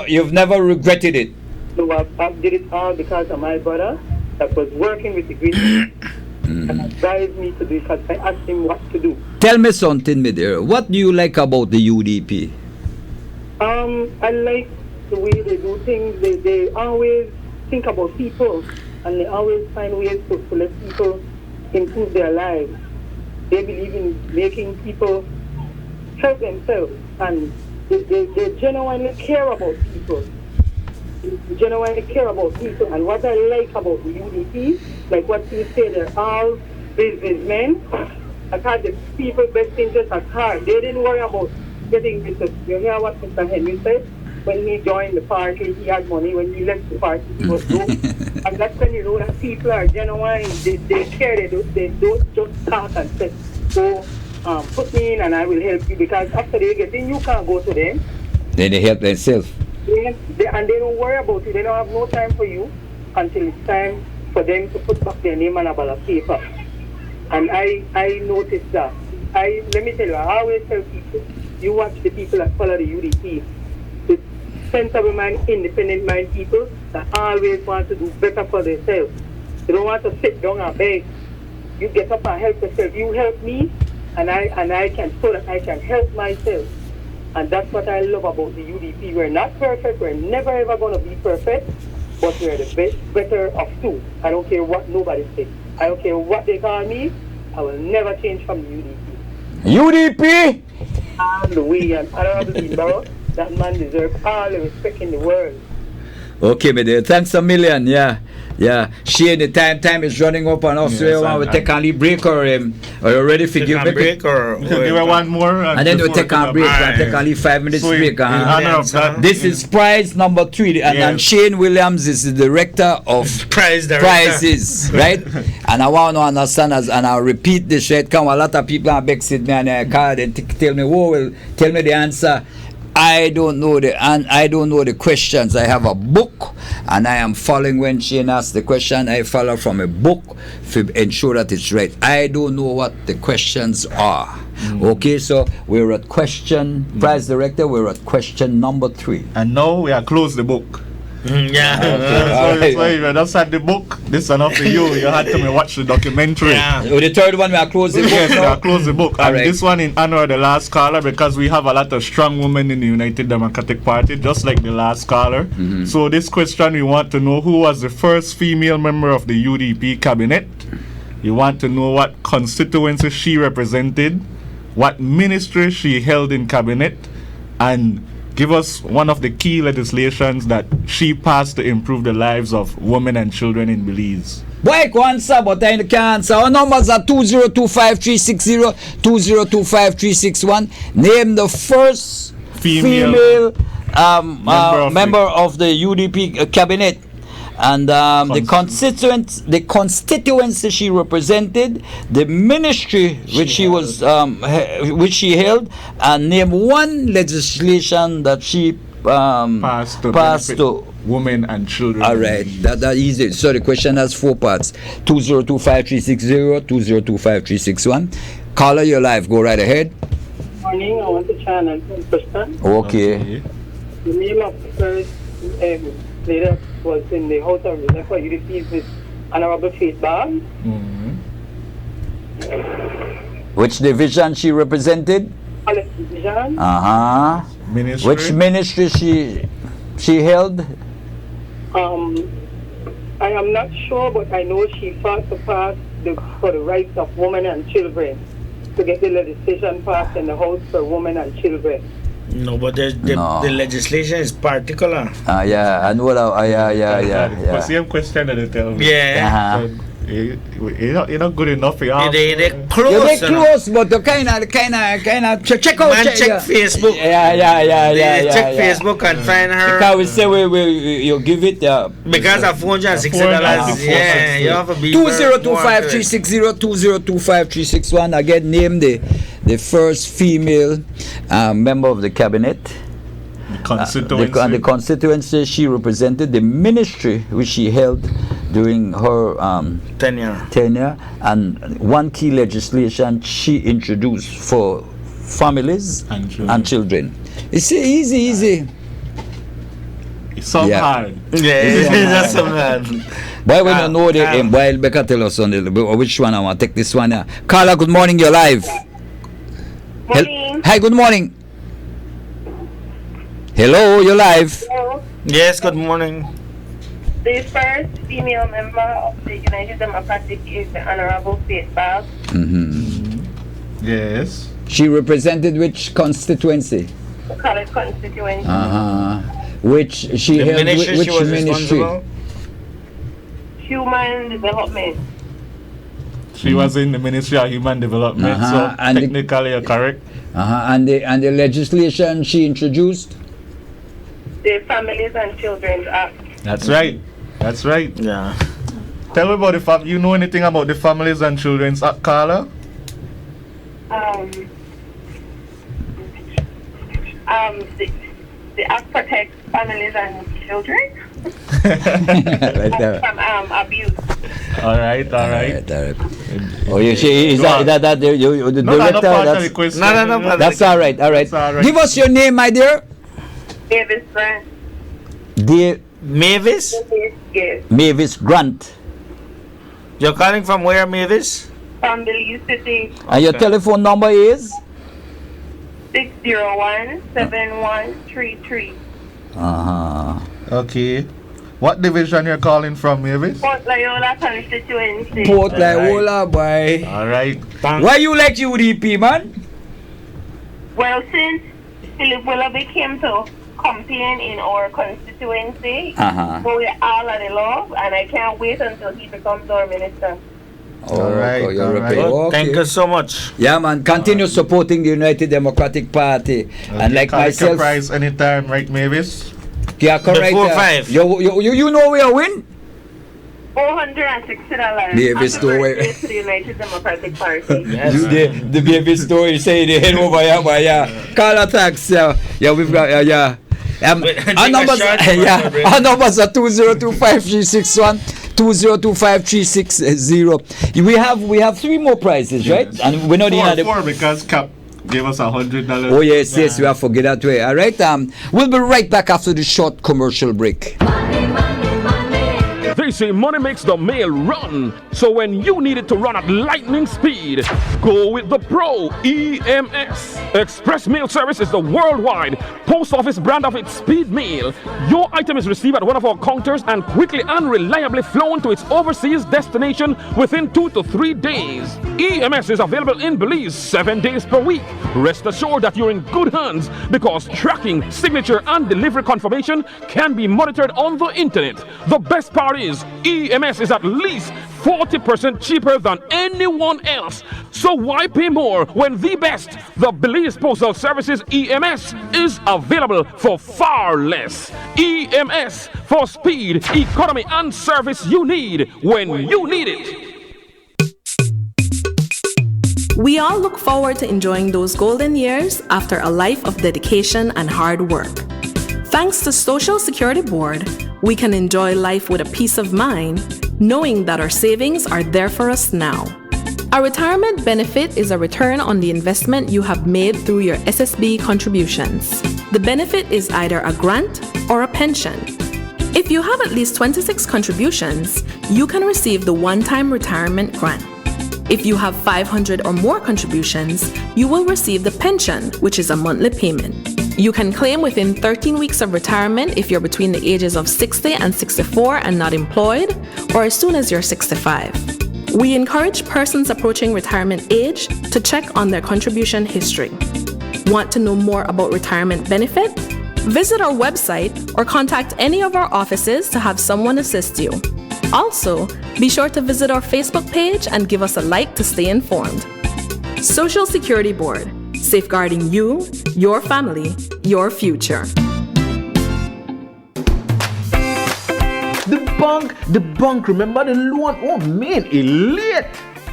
you've never regretted it. So I did it all because of my brother that was working with the Green and advised me to do it because I asked him what to do. Tell me something, my dear. What do you like about the UDP? I like the way they do things. They always think about people, and they always find ways to let people improve their lives. They believe in making people help themselves, and they genuinely care about people. They genuinely care about people. And what I like about the UDP, like what you say, they're all businessmen. I thought the people best interest at heart. They didn't worry about getting business. You hear what Mr. Henry said? When he joined the party, he had money. When he left the party, he was broke. And that's when you know that people are genuine. They care. They don't just talk and say, "So put me in and I will help you." Because after they get in, you can't go to them. Then they help themselves. And they don't worry about you. They don't have no time for you until it's time for them to put back their name on a ballot paper. And I noticed that. Let me tell you, I always tell people, you watch the people that follow the UDP. The sensible mind, independent mind people that always want to do better for themselves. They don't want to sit down and beg. You get up and help yourself. You help me, and I can, so that I can help myself. And that's what I love about the UDP. We're not perfect. We're never ever going to be perfect, but we're the better of two. I don't care what nobody says. I don't care what they call me. I will never change from the UDP. UDP? All the way, and Honorable Barrow, that man deserves all the respect in the world. Okay, my dear. Thanks a million. Yeah. Shane, the time is running up on us. Yes, We take a break or are you ready for give me? break or Give her one more. And then we'll take a break. We'll take only 5 minutes So break. in honor of that, This is prize number 3, and Shane Williams is the director of prizes, right? And I want to understand, and I'll repeat this, right? Come, a lot of people are vexed me and I call and tell me, tell me the answer. I don't know the questions. I have a book, and I am following when Shane asks the question. I follow from a book to ensure that it's right. I don't know what the questions are. Okay, so we're at question, prize director, we're at question number 3. And now we are close the book. Yeah. So if you just had the book, this is enough for you. You had to watch the documentary. Yeah. So the third one, we are closing the book. Yes, we are close the book. And Alright. this one in honor of the last caller, because we have a lot of strong women in the United Democratic Party, just like the last caller. So this question, we want to know who was the first female member of the UDP cabinet. You want to know what constituency she represented, what ministry she held in cabinet, and give us one of the key legislations that she passed to improve the lives of women and children in Belize. Boy, I can answer, but I can't answer. Our numbers are 2025-360, 2025-361. Name the first female member of the UDP cabinet. And the constituency she represented, the ministry which she held, and name one legislation that she passed to women and children. All right, that easy. So the question has 4 parts: 2025-360, 2025-361. Caller, you're live. Go right ahead. Morning, I want to channel question. Okay. The name of the first leader was in the House of Reserve. You received this Honorable Faith Bag. Which division she represented? Policy Division. Ministry. Which ministry she held? I am not sure, but I know she fought to pass for the rights of women and children, to get the legislation passed in the House for women and children. No, but the legislation is particular. Yeah, I know that. Yeah. The same question that they tell me. Yeah. You're not good enough for you. They're close. You're close, but you kind of check out. Check Facebook. Yeah. Check Facebook and find her. Because we say you give it. Because of $460. Yeah, you have to be 2025-360, 2025-361. Again, name the first female member of the cabinet. Constituency. The constituency she represented, the ministry which she held, during her tenure. And one key legislation she introduced for families and children. It's easy. It's so hard. That's so hard. Why when you know the while Becca tell us on which one I want to take this one. Carla, good morning, you're live. Morning. Hi, good morning. Hello, you're live. Hello. Yes, good morning. The first female member of the United Democratic is the Honorable Faith Bag. Yes. She represented which constituency? The college constituency. Which she The held ministry which she was ministry? responsible? Human Development. She was in the Ministry of Human Development, so And technically you're correct. And the legislation she introduced? The Families and Children's Act. That's right. That's right. Yeah. Tell me about the you know anything about the Families and Children's Act, Carla? The Act protects families and children Right there. from abuse. All right. Oh, you see, is that you the No, no, director? part of the That's, question. No. that's all right. That's all right. Give us your name, my dear. Davis Grant. Dear Mavis? Yes. Mavis Grant. You're calling from where, Mavis? From Belize City. And your telephone number is? 601-7133. Okay. What division you're calling from, Mavis? Port Loyola constituency. Port Loyola, boy. All right. Why you like UDP, man? Well, since Philip Willoughby came to campaign in our constituency, so we're all at the love, and I can't wait until he becomes our minister. All right. Well, thank you so much. Yeah, man. Continue supporting the United Democratic Party. And like myself, prize anytime, right, Mavis? yeah, correct. The 4-5. You know where I win? $460. Mavis, Happy don't birthday worry. to the United Democratic Party. Yes. The baby story say the head over here, but yeah. Call attacks, yeah, we've got, yeah. Our numbers, our numbers are 2025-361, 2025-360. We have three more prizes, right? And we're not in Four because Cap gave us $100. Oh yes, we have forget that way. All right, we'll be right back after the short commercial break. They say money makes the mail run. So when you need it to run at lightning speed, go with the Pro EMS. Express Mail Service is the worldwide post office brand of its speed mail. Your item is received at one of our counters and quickly and reliably flown to its overseas destination within 2 to 3 days. EMS is available in Belize 7 days per week. Rest assured that you're in good hands because tracking, signature, and delivery confirmation can be monitored on the internet. The best part is EMS is at least 40% cheaper than anyone else. So why pay more when the best, the Belize Postal Services EMS, is available for far less? EMS for speed, economy, and service you need when you need it. We all look forward to enjoying those golden years after a life of dedication and hard work. Thanks to Social Security Board, we can enjoy life with a peace of mind, knowing that our savings are there for us now. A retirement benefit is a return on the investment you have made through your SSB contributions. The benefit is either a grant or a pension. If you have at least 26 contributions, you can receive the one-time retirement grant. If you have 500 or more contributions, you will receive the pension, which is a monthly payment. You can claim within 13 weeks of retirement if you're between the ages of 60 and 64 and not employed, or as soon as you're 65. We encourage persons approaching retirement age to check on their contribution history. Want to know more about retirement benefit? Visit our website or contact any of our offices to have someone assist you. Also, be sure to visit our Facebook page and give us a like to stay informed. Social Security Board, safeguarding you, your family, your future. The bank, remember the loan? Oh man, it late.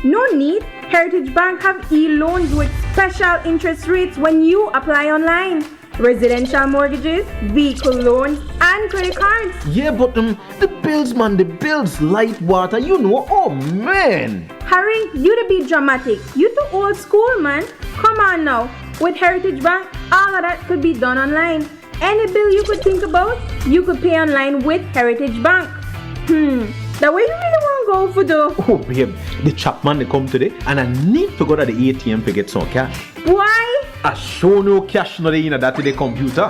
No need. Heritage Bank have e-loans with special interest rates when you apply online. residential mortgages, vehicle loans, and credit cards. Yeah, but the bills, man, the bills, light, water, you know, oh man. Harry, you to be dramatic. You too old school, man. Come on now. With Heritage Bank, all of that could be done online. Any bill you could think about, you could pay online with Heritage Bank. That way you really want to go for though? Oh, babe, the chapman they come today, and I need to go to the ATM to get some cash. Why? I show no cash no in that to the computer.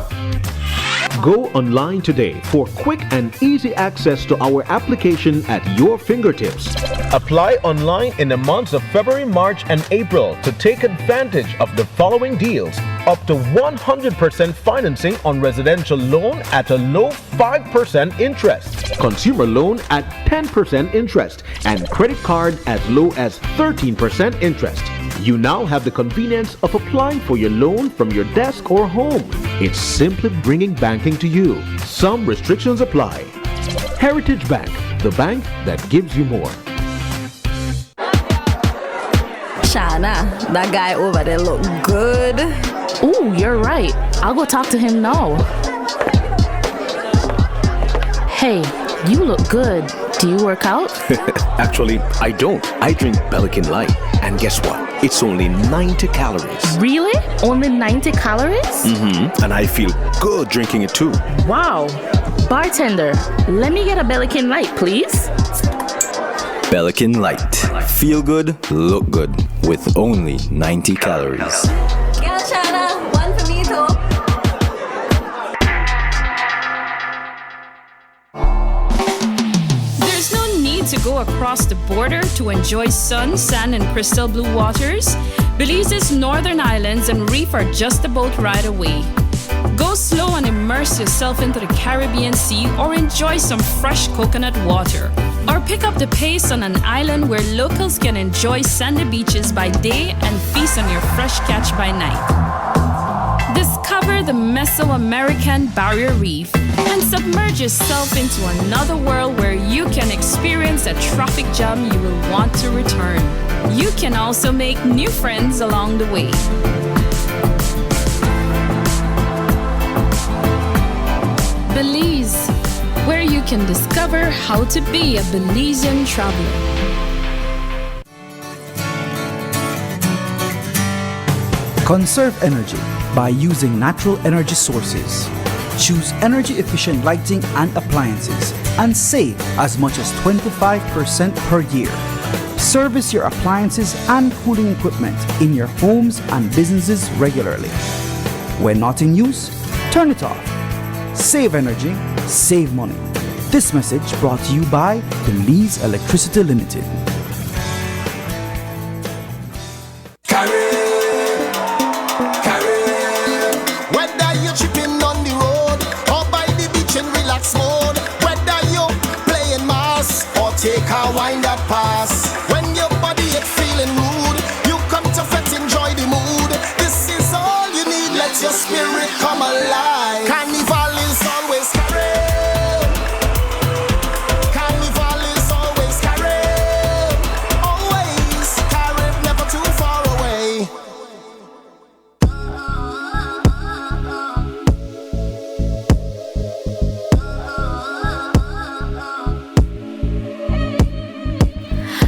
Go online today for quick and easy access to our application at your fingertips. Apply online in the months of February, March, and April to take advantage of the following deals. Up to 100% financing on residential loan at a low 5% interest. Consumer loan at 10% interest. And credit card as low as 13% interest. You now have the convenience of applying for your loan from your desk or home. It's simply bringing banking to you. Some restrictions apply. Heritage Bank, the bank that gives you more. Shana, that guy over there look good. Ooh, you're right. I'll go talk to him now. Hey, you look good. Do you work out? Actually, I don't. I drink Pelican Light. And guess what? It's only 90 calories. Really? Only 90 calories? Mm-hmm. And I feel good drinking it too. Wow. Bartender, let me get a Pelican Light, please. Pelican Light. Feel good, look good. With only 90 calories. Yeah, Shana. One for me too. To go across the border to enjoy sun, sand, and crystal blue waters, Belize's northern islands and reef are just about right away. Go slow and immerse yourself into the Caribbean Sea or enjoy some fresh coconut water. Or pick up the pace on an island where locals can enjoy sandy beaches by day and feast on your fresh catch by night. Discover the Mesoamerican Barrier Reef and submerge yourself into another world where you can experience a traffic jam you will want to return. You can also make new friends along the way. Belize, where you can discover how to be a Belizean traveler. Conserve energy by using natural energy sources. Choose energy-efficient lighting and appliances and save as much as 25% per year. Service your appliances and cooling equipment in your homes and businesses regularly. When not in use, turn it off. Save energy, save money. This message brought to you by Belize Electricity Limited. Take a wind up pass. When your body is feeling mood, you come to fetch, enjoy the mood. This is all you need, let your spirit come alive. Carnival is always carry. Carnival is always carry. Always carry, never too far away.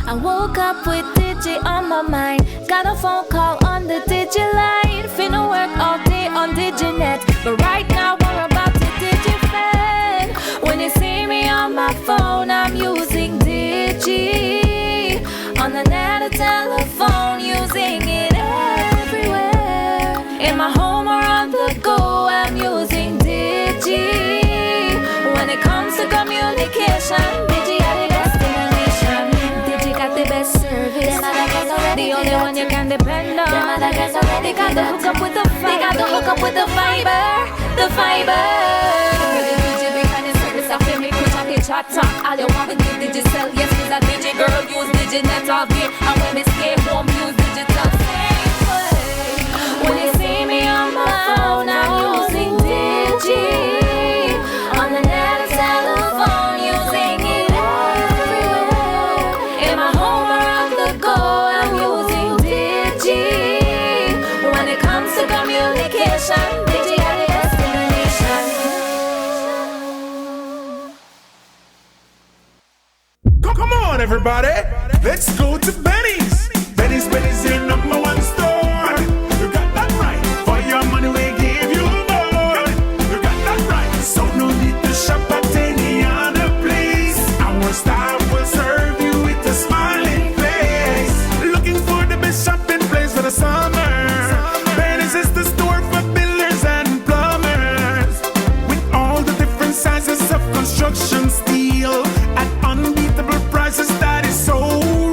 I woke up with Digi on my mind. Got a phone call on the Digi line. Finna work all day on DigiNet, but right now we're about to DigiFan. When you see me on my phone, I'm using Digi. On the net, a telephone, using it everywhere. In my home or on the go, I'm using Digi. When it comes to communication, Digi are the best in the nation. Digi got the best service. The only one you can depend on. They got the hook up with the fiber. They got the hook up with the fiber. The fiber. Digi be kind of service. I feel me push on the chat talk. All you want with the Digicel. Yes, me a Digi girl. Use DigiNet all day. And when me stay home, use digital. Same way. When you see me on my phone, I'm using Digi. On the net, a telephone, using it everywhere. In my home or on the go, I'm using Digi. When it comes to communication, Digi are the on, everybody. Let's go to Benny's. Benny's your number one store. You got that right. For your money, we give you more. You got that right. So no need to shop at any other place. Our staff will serve you with a smiling face. Looking for the best shopping place for the summer. Benny's is the store for builders and plumbers. With all the different sizes of construction steel at unbeatable prices that is so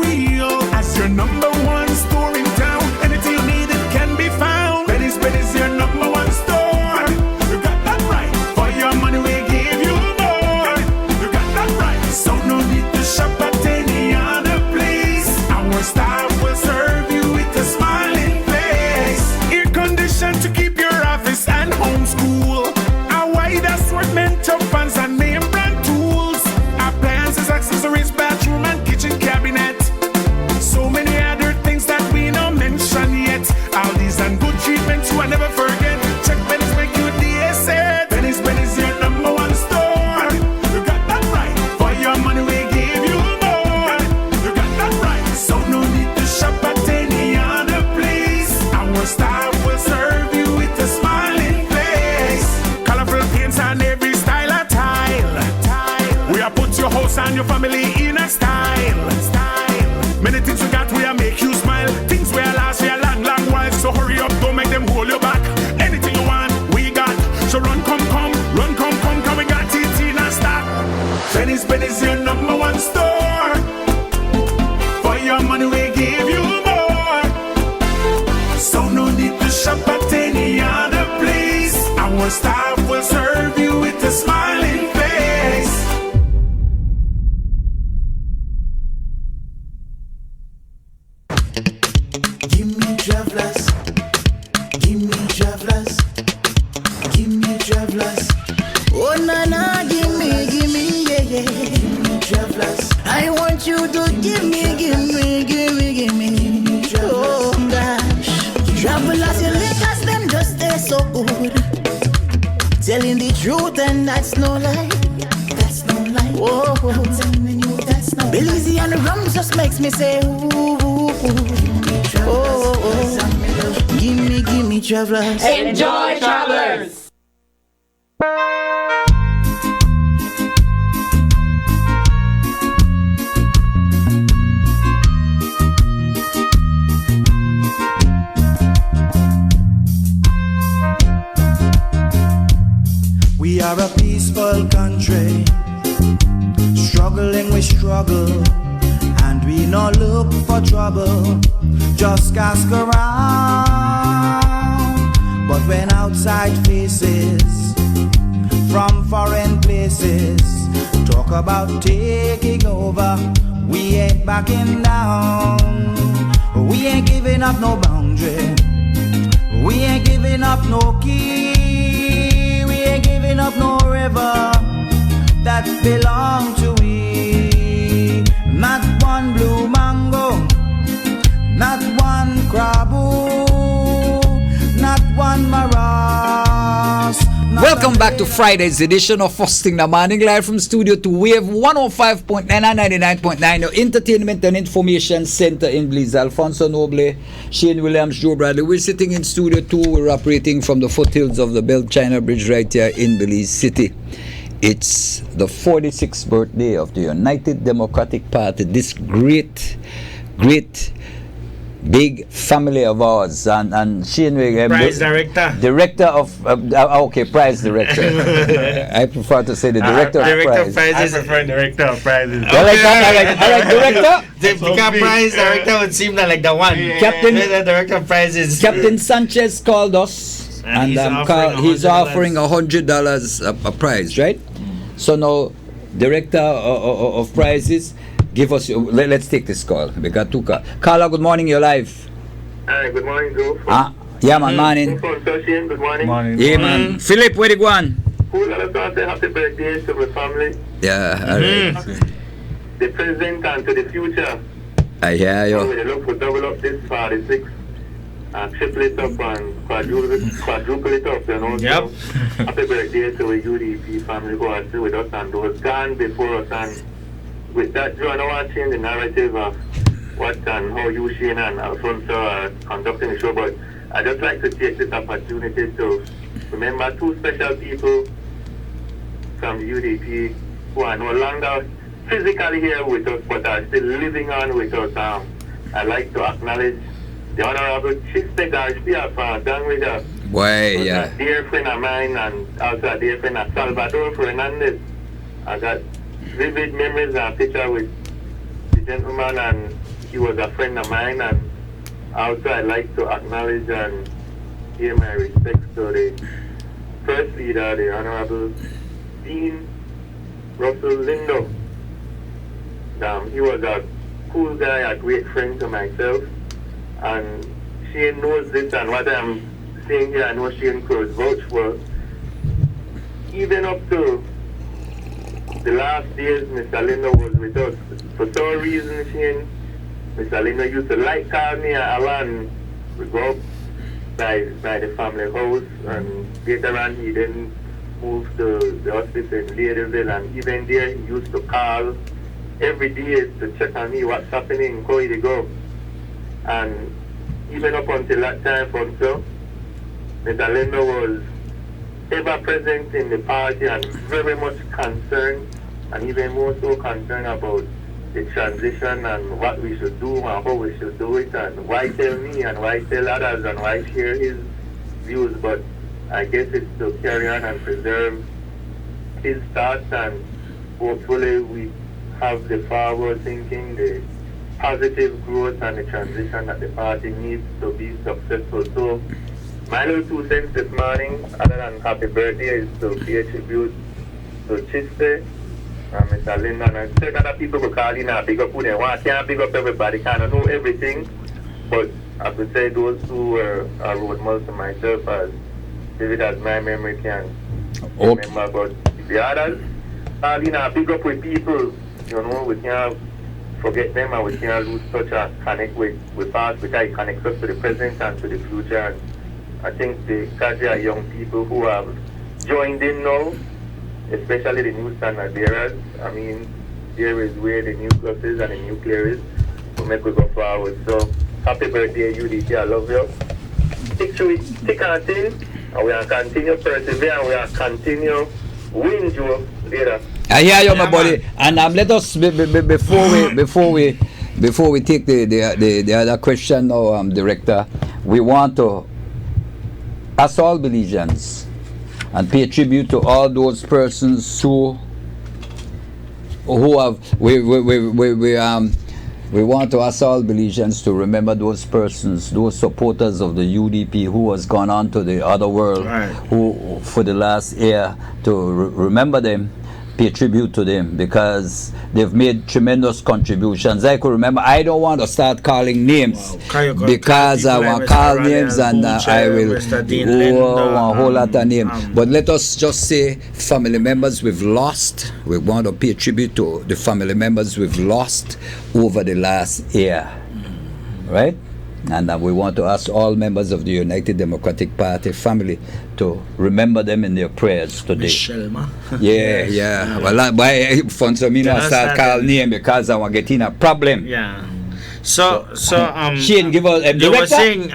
real. As your number one store in town, anything you need it can be found. Benny's your number one store. You got that right. For your money we give you more. You got that right. So no need to shop at any other place. Our staff will serve you with a smiling face. Air conditioned to keep your office and home cool. A wide assortment of fans and name brand tools. Appliances, accessories, bathroom and kitchen cabinet. So many other things that we don't mention yet. All these and good treatments you will never forget. Check Benny's make you DSA. Benny's your number one store. You got that right. For your money we give you more. You got that right. So no need to shop at any other place. Our staff will serve you with a smiling face. Colorful paints on every style of tile. We are put your house and your family in a style. Many things we got, we are make you smile. Things we are last, we are long while. So hurry up, don't make them hold you back. Anything you want, we got. So run, come, come, we got it in a stock. Benny's your number one store. For your money, we give you more. So no need to shop at any other place. Our staff will serve you with a smiling face. Give me travelers. Give me travelers. Give me travelers. Oh na na, give me, yeah, yeah. Give me travelers. I want you to give me. Oh gosh, travelers, you lickers, them just stay so good. Telling the truth and that's no lie. That's no lie. Whoa, I'm telling you that's no lie. Belize and the rum just makes me say ooh. Oh. Give me travelers. Enjoy, travelers. We are a peaceful country, struggling we struggle, and we no look for trouble, just ask around. But when outside faces from foreign places talk about taking over, we ain't backing down. We ain't giving up no boundary, we ain't giving up no key, we ain't giving up no river that belong to we. Not one blue mango, not one crabu, not one maras. Welcome back to Friday's edition of Hosting the Morning, live from Studio 2. We have 105.9 and 99.9, your entertainment and information center in Belize. Alfonso Noble, Shane Williams, Joe Bradley. We're sitting in Studio 2. We're operating from the foothills of the Belt China Bridge right here in Belize City. It's the 46th birthday of the United Democratic Party, this great big family of ours, and Shane, prize director of prize director. I prefer to say the director of prize. I prefer director of prizes. I like director. The prize director would seem like the one. Captain, the director of prizes. Captain Sanchez called us, and he's offering $100 a prize, right? So now, director of prizes. Give us. Let's take this call. We got two calls. Carla, good morning. You're live. Hi, good morning, Joe. Yeah, man. Morning. Good morning. Yeah, man. Philip, where you going? Who's gonna start say happy birthday to my family? Yeah, all right. The present and to the future. I hear you. We look for double up this 46. Triple it up and quadruple it up, you know. Yep. So, happy birthday to the UDP family who are still with us and those gone before us, and with that, Joe, I don't want to change the narrative of what and how you, Shane, and Alfonso are conducting the show, but I just like to take this opportunity to remember two special people from the UDP who are no longer physically here with us, but are still living on with us. I'd like to acknowledge the Honorable Chiste Garcia from Dangwida. Boy, yeah. A dear friend of mine, and also a dear friend of Salvador Fernandez. I got vivid memories and picture with the gentleman, and he was a friend of mine. And also I'd like to acknowledge and give my respects to the first leader, the Honorable Dean Russell Lindo. He was a cool guy, a great friend to myself, and Shane knows this, and what I'm saying here, I know Shane could vouch for. Even up to the last days, Mr. Lindo was with us. For some reason, Shane, Mr. Lindo used to like call me Alan. We go up by the family house, and later on he then moved to the hospital in Ladyville, and even there he used to call every day to check on me, what's happening, how to go. And even up until that time, Fonso, Mr. Lindo was ever present in the party and very much concerned, and even more so concerned about the transition and what we should do and how we should do it, and why tell me and why tell others and why share his views. But I guess it's to carry on and preserve his thoughts, and hopefully we have the forward thinking, the positive growth and the transition that the party needs to be successful. So my little 2 cents this morning, other than happy birthday, is to pay a tribute to Chiste and Mr. Lindo. And certain other people who call in and big up who they want. Can't big up everybody, can't know everything. But I could say those two were role models to myself, as vivid as my memory can remember. But the others, call in and big up with people. You know, we can't forget them, and we can't lose touch and connect with us, because it connects us to the present and to the future. And I think the Kaja young people who have joined in now, especially the new standard bearers, I mean, there is where the nucleus is and the nuclear is, to make we go forward. So, happy birthday, UDP, I love you. Stick to it, stick and thing, and we are continue persevere, and we are continue win, Joe, later. I hear you, my buddy. And let us before we take the other question now, Director, we want to ask all Belizeans and pay tribute to all those persons who have we want to ask all Belizeans to remember those persons, those supporters of the UDP who has gone on to the other world, right, who for the last year, to remember them, pay tribute to them, because they've made tremendous contributions. I could remember, I don't want to start calling names, because I want to call names and I will a whole lot of names. But let us just say family members we've lost. We want to pay tribute to the family members we've lost over the last year, right? And we want to ask all members of the United Democratic Party family to remember them in their prayers today. Yeah. Well, by Fonsomino, I start calling name because I want to get in a problem. Yeah. So Shane, give us you were saying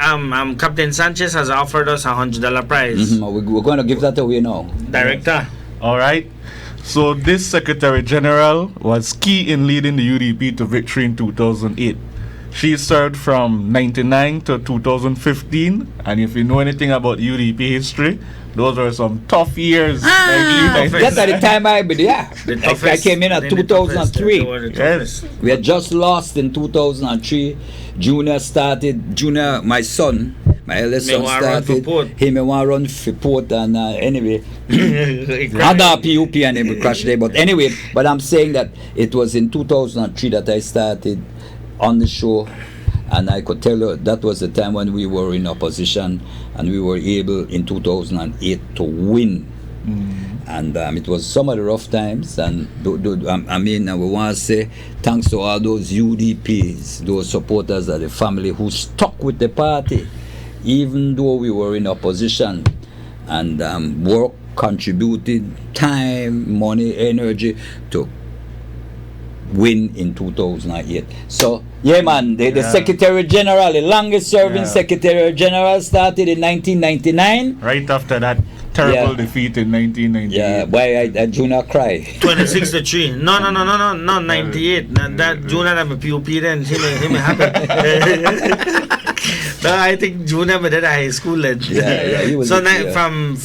Captain Sanchez has offered us $100 prize. We're going to give that away now. Director. All right. So this Secretary General was key in leading the UDP to victory in 2008. She served from 99 to 2015, and if you know anything about UDP history, those were some tough years. That's at the time I came in at 2003. Yes. We had just lost in 2003. Junior, my son, my eldest son started. He may want to run for port, and anyway, had a PUP and he would crash there. But anyway, but I'm saying that it was in 2003 that I started on the show, and I could tell you that was the time when we were in opposition, and we were able in 2008 to win. And it was some of the rough times, and we want to say thanks to all those UDPs, those supporters of the family who stuck with the party even though we were in opposition, and work, contributed time, money, energy to win in 2008. So, yeah, man, the Secretary General, the longest serving Secretary General, started in 1999. Right after that terrible defeat in 1998. Yeah, why I Junior cry. 26 to 3. No, 98. That Junior I'm a POP then. Him happy. No, I think Junior was at high school then. He was so from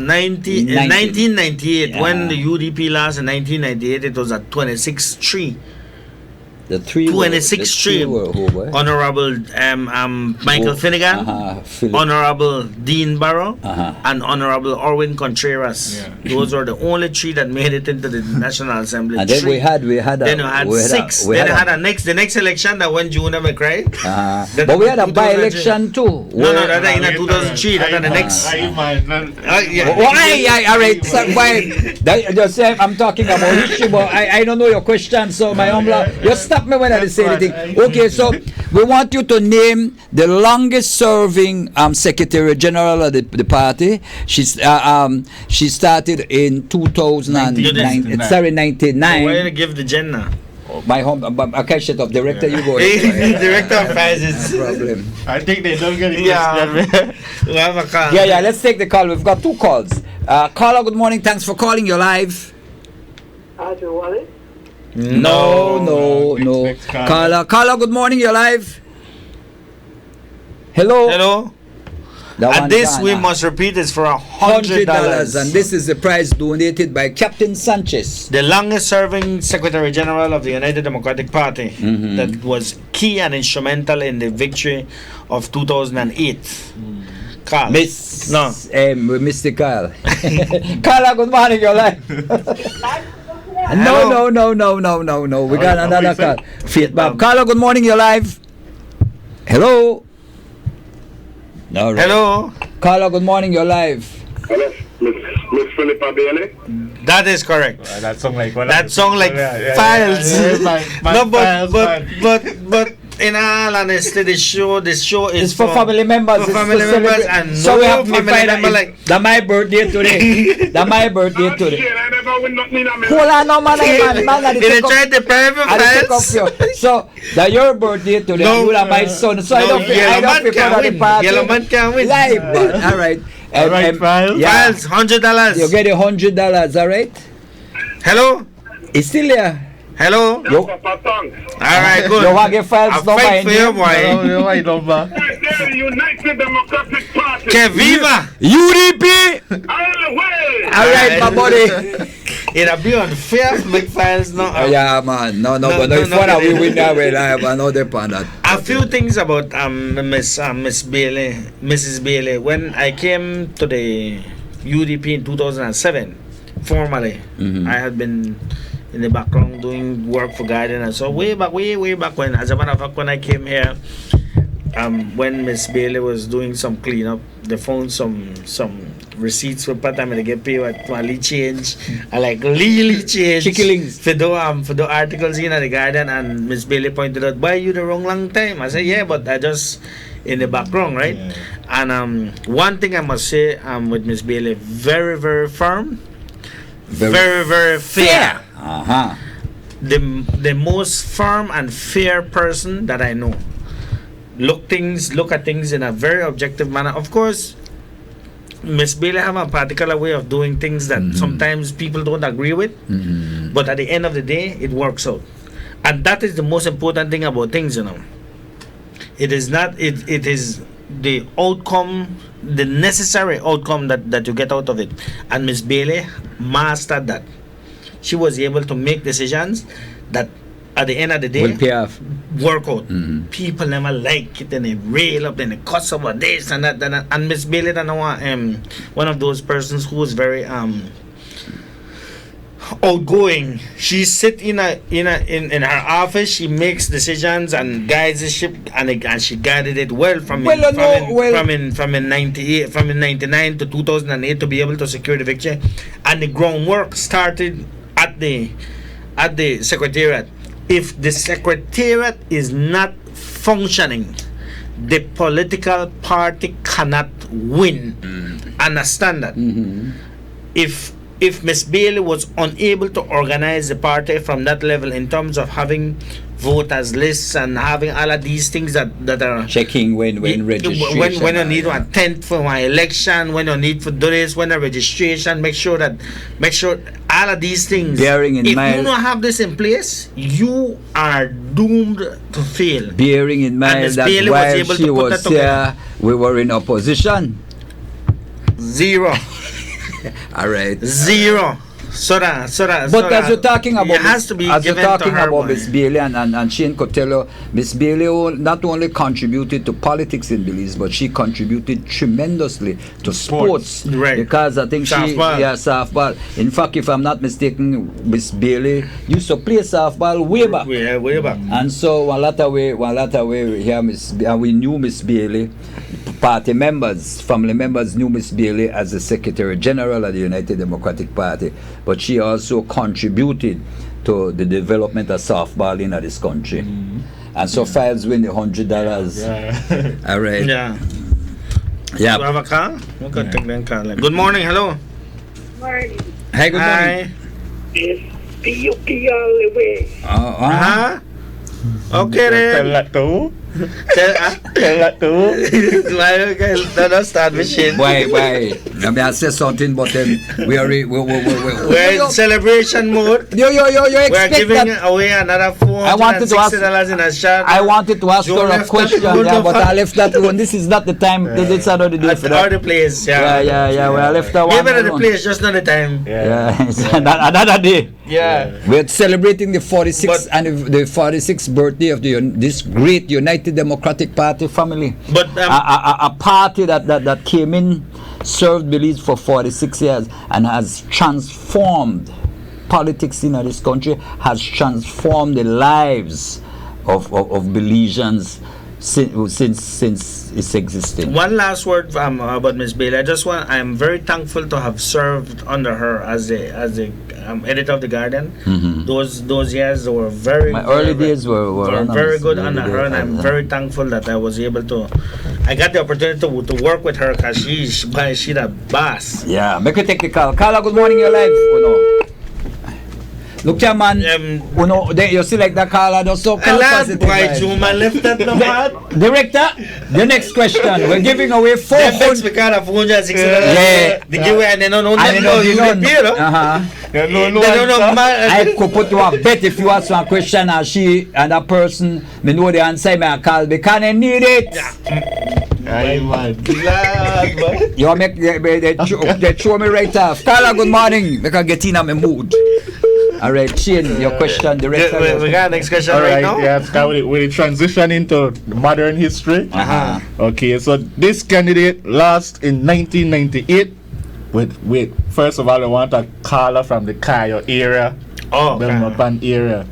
1998, when the UDP lost in 1998, it was at 26-3. The 26-3. Honorable Michael Finnegan, Honorable Dean Barrow, and Honorable Orwin Contreras. Those were the only 3 that made it into the National Assembly. And then we had 6. Then the next election that when Junior McCray. But we had a by-election too. No, that in 2003. That the next. I'm talking about history, but I don't know your question, so my humble. Stop me when I say anything. Okay, so we want you to name the longest serving Secretary General of the party. She started in 2009. Sorry, 99. Why you give the gender? My home, I can't shut up. Director, you go. Director of Finance. No problem. I think they don't get it. We have a call. Yeah, let's take the call. We've got 2 calls. Caller, good morning. Thanks for calling. You're live. Arthur Wallace? No. Caller, good morning. You're live. Hello. And this we must repeat is for $100. And this is the prize donated by Captain Sanchez, the longest serving Secretary General of the United Democratic Party, that was key and instrumental in the victory of 2008. Carl. Mr. Kyle. Carla, good morning, you're live. No. We got another call. Feedback. Carla, good morning, you're live. Hello. No, right. Hello. Carla, good morning, you're live. Hello, Miss Philippa Bailey. That is correct. That song like Files. But in all honesty, this show is for family members. And so we have to find out that's my birthday today. Hold on, no man. They tried to private files. So that's your birthday today. You are my son. So I don't feel the party. Yellow man can win. Live, all right. Files, $100. You get $100. All right. Hello. It's still there. Hello. All right, good. You want to get files number? Fight for you, boy. United Democratic Party. Que viva UDP. All right, my buddy. It'll be unfair to make files now. Yeah, man. No, but if we win that way, I have another on that. A few things about Mrs. Bailey. When I came to the UDP in 2007, formally, I had been in the background doing work for guidance, and so way back when, as a matter of fact, when I came here, when Miss Bailey was doing some cleanup, they found some receipts for part time and they get paid with money change. I like really change for the articles in the garden, and Miss Bailey pointed out, why you the wrong time? I said, yeah, but I just in the background, right? Yeah. And one thing I must say with Miss Bailey, very, very firm, very fair. The most firm and fair person that I know. Look at things in a very objective manner. Of course, Miss Bailey have a particular way of doing things that sometimes people don't agree with, but at the end of the day, it works out, and that is the most important thing about things. It is not. It is the outcome, the necessary outcome that you get out of it, and Miss Bailey mastered that. She was able to make decisions that at the end of the day will pay off. Work out. People never like it and they rail up and they cuss over this and that. And Miss Bailey, one of those persons who was very outgoing. She sit in her office. She makes decisions and guides the ship, and she guided it well from in 99 to 2008 to be able to secure the victory. And the groundwork started at the secretariat. If the secretariat is not functioning, the political party cannot win. Understand that. If if Miss Bailey was unable to organize the party from that level in terms of having voters lists and having all of these things that are checking when registration, when you need to attend for my election, when you need to do this, when the registration, make sure all of these things. Bearing in mind, if you don't have this in place, you are doomed to fail. Bearing in mind that while she was here, we were in opposition. Zero. All right. Zero. But as you're talking about, Miss Bailey and Shane Costello, Miss Bailey not only contributed to politics in Belize, but she contributed tremendously to sports. Right. Because I think softball. In fact, if I'm not mistaken, Miss Bailey used to play softball way back. Yeah, way back. And so one latter way, we knew Miss Bailey. Party members, family members knew Miss Bailey as the Secretary General of the United Democratic Party, but she also contributed to the development of softball in this country. And so Files win the $100. Yeah. All right. Yeah. Yeah. Do you have a call? We can take that call. Good morning. Hello. Morning. Hey, good morning. It's Piyuki all the way. Okay then. Tell that to Tell that to don't start with shit. Why? Let me say something, but we're in celebration mode. You we're giving away another $460 in a shot. I wanted to ask her a question, but I left that one. This is not the time. This is another day for that. Other place, yeah. Well, I left that one. Maybe another place, just not the time. Yeah. Another day. Yeah. We're celebrating the 46th birthday of this great United Democratic Party family. But a party that came in, served Belize for 46 years and has transformed politics in this country, has transformed the lives of Belizeans since its existence. One last word about Miss Bailey. I'm very thankful to have served under her as the editor of the Guardian. Mm-hmm. Those years were very. My early days were very good under her, and I'm very thankful that I was able to. I got the opportunity to work with her because she's the boss. Yeah, make you take the call. Carla, good morning, you're live. Look here, man. You see like that Carla does so positive. Director, the next question. We're giving away 400. Yeah. The giveaway and they don't know. I could put you a bet if you ask one question and she and that person me know the answer, me call because they need it. You make they throw me right off. Carla, good morning. Make I get in my mood. All right, Shane, your question, director. We got next question right now. Yes, we transition into modern history. Okay, so this candidate lost in 1998. Wait. First of all, I want a caller from the Cayo area, Belmopan area.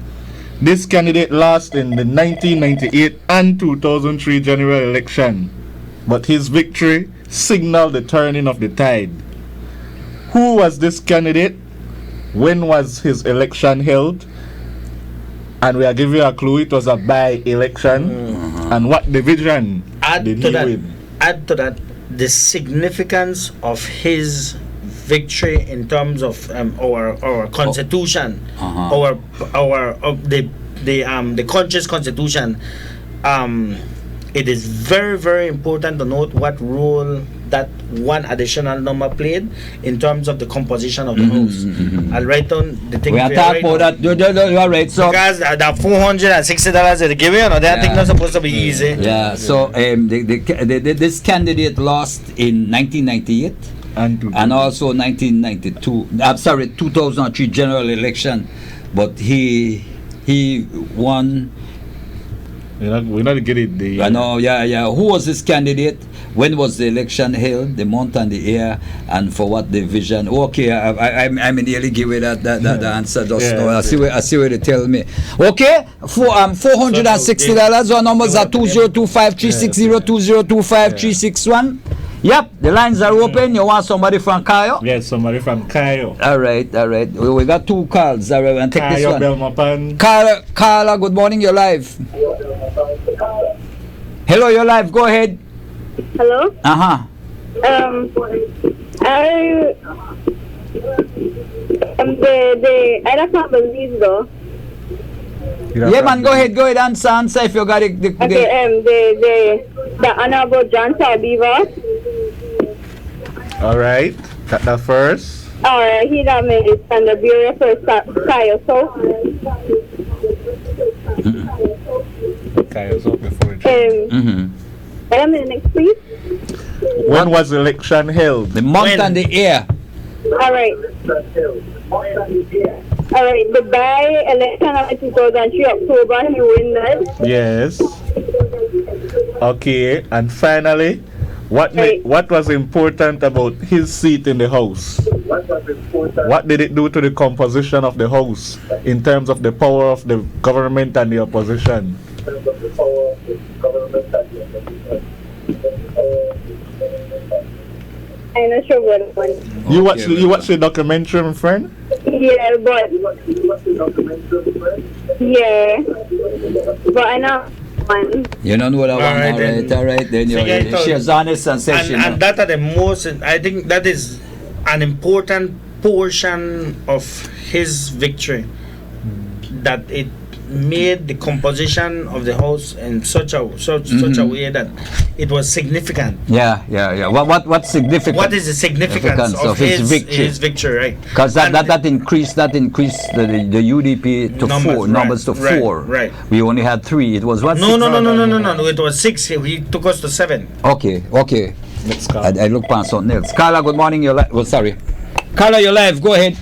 This candidate lost in the 1998 and 2003 general election, but his victory signaled the turning of the tide. Who was this candidate? When was his election held? And we are giving you a clue, it was a by-election. And what division did he win? Add to that the significance of his victory in terms of our constitution, the country's constitution. It is very, very important to note what role that one additional number played in terms of the composition of the house. I'll write down the thing. We are talking about that. You are right. So because that $460 they give you, that thing not supposed to be easy. Yeah. So this candidate lost in 1998 and also 1992. I'm sorry, 2003 general election, but he won. We're not getting the. I know, yeah. Who was this candidate? When was the election held? The month and the year, and for what division? Okay, I nearly give you that answer just now. I see where they tell me. Okay, $460. Our numbers are 2025-360-2025-361. Yep, the lines are open. You want somebody from Cayo? Yes, somebody from Cayo. All right. We got two calls. All right, and take this one. Belmopan. Carla, good morning. You're live. Hello, you're live. Go ahead. Hello. I don't can't believe though. Yeah, man, go ahead, answer if you got it. The Honorable John Saldivar. All right, got that first. He that made it and the Bureau for Kyle, so. Kyle's up before it. Wait a minute, please. When was the election held? The month and the year. Alright, the by-election of 2003 October, he win that. Yes. Okay, and finally, what was important about his seat in the House? What did it do to the composition of the House in terms of the power of the government and the opposition? I'm not sure what one. You watch the documentary, my friend? Yeah, but I know one. You don't know that one, all right. Then she's honest and says and that are the most. I think that is an important portion of his victory. That it made the composition of the House in such a way that it was significant. Yeah. What's significant? What is the significance of his victory, right? Because that increased the UDP to numbers to four. Right. We only had 3. It was what? No. It was 6. He took us to 7. Okay. Let's go. I look past something else. Carla, good morning. You're live. Well, sorry. Carla, you're live. Go ahead.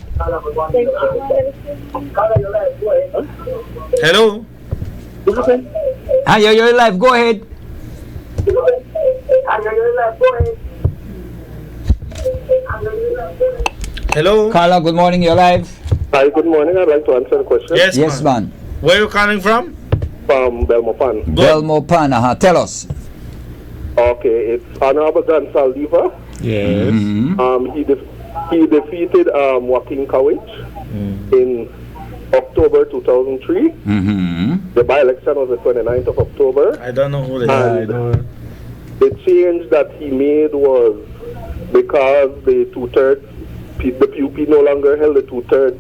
Hello. Hi, you're live. Go ahead. Hello. Carla, good morning. You're live. Hi, good morning. I'd like to answer the question. Yes, man. Where are you calling from? From Belmopan. Belmopan, Tell us. Okay, it's Honorable John Saldivar. Yes. He defeated Joaquin Cowich in October 2003. The by-election was the 29th of October. I don't know who they are. The change that he made was because the PUP no longer held the 2/3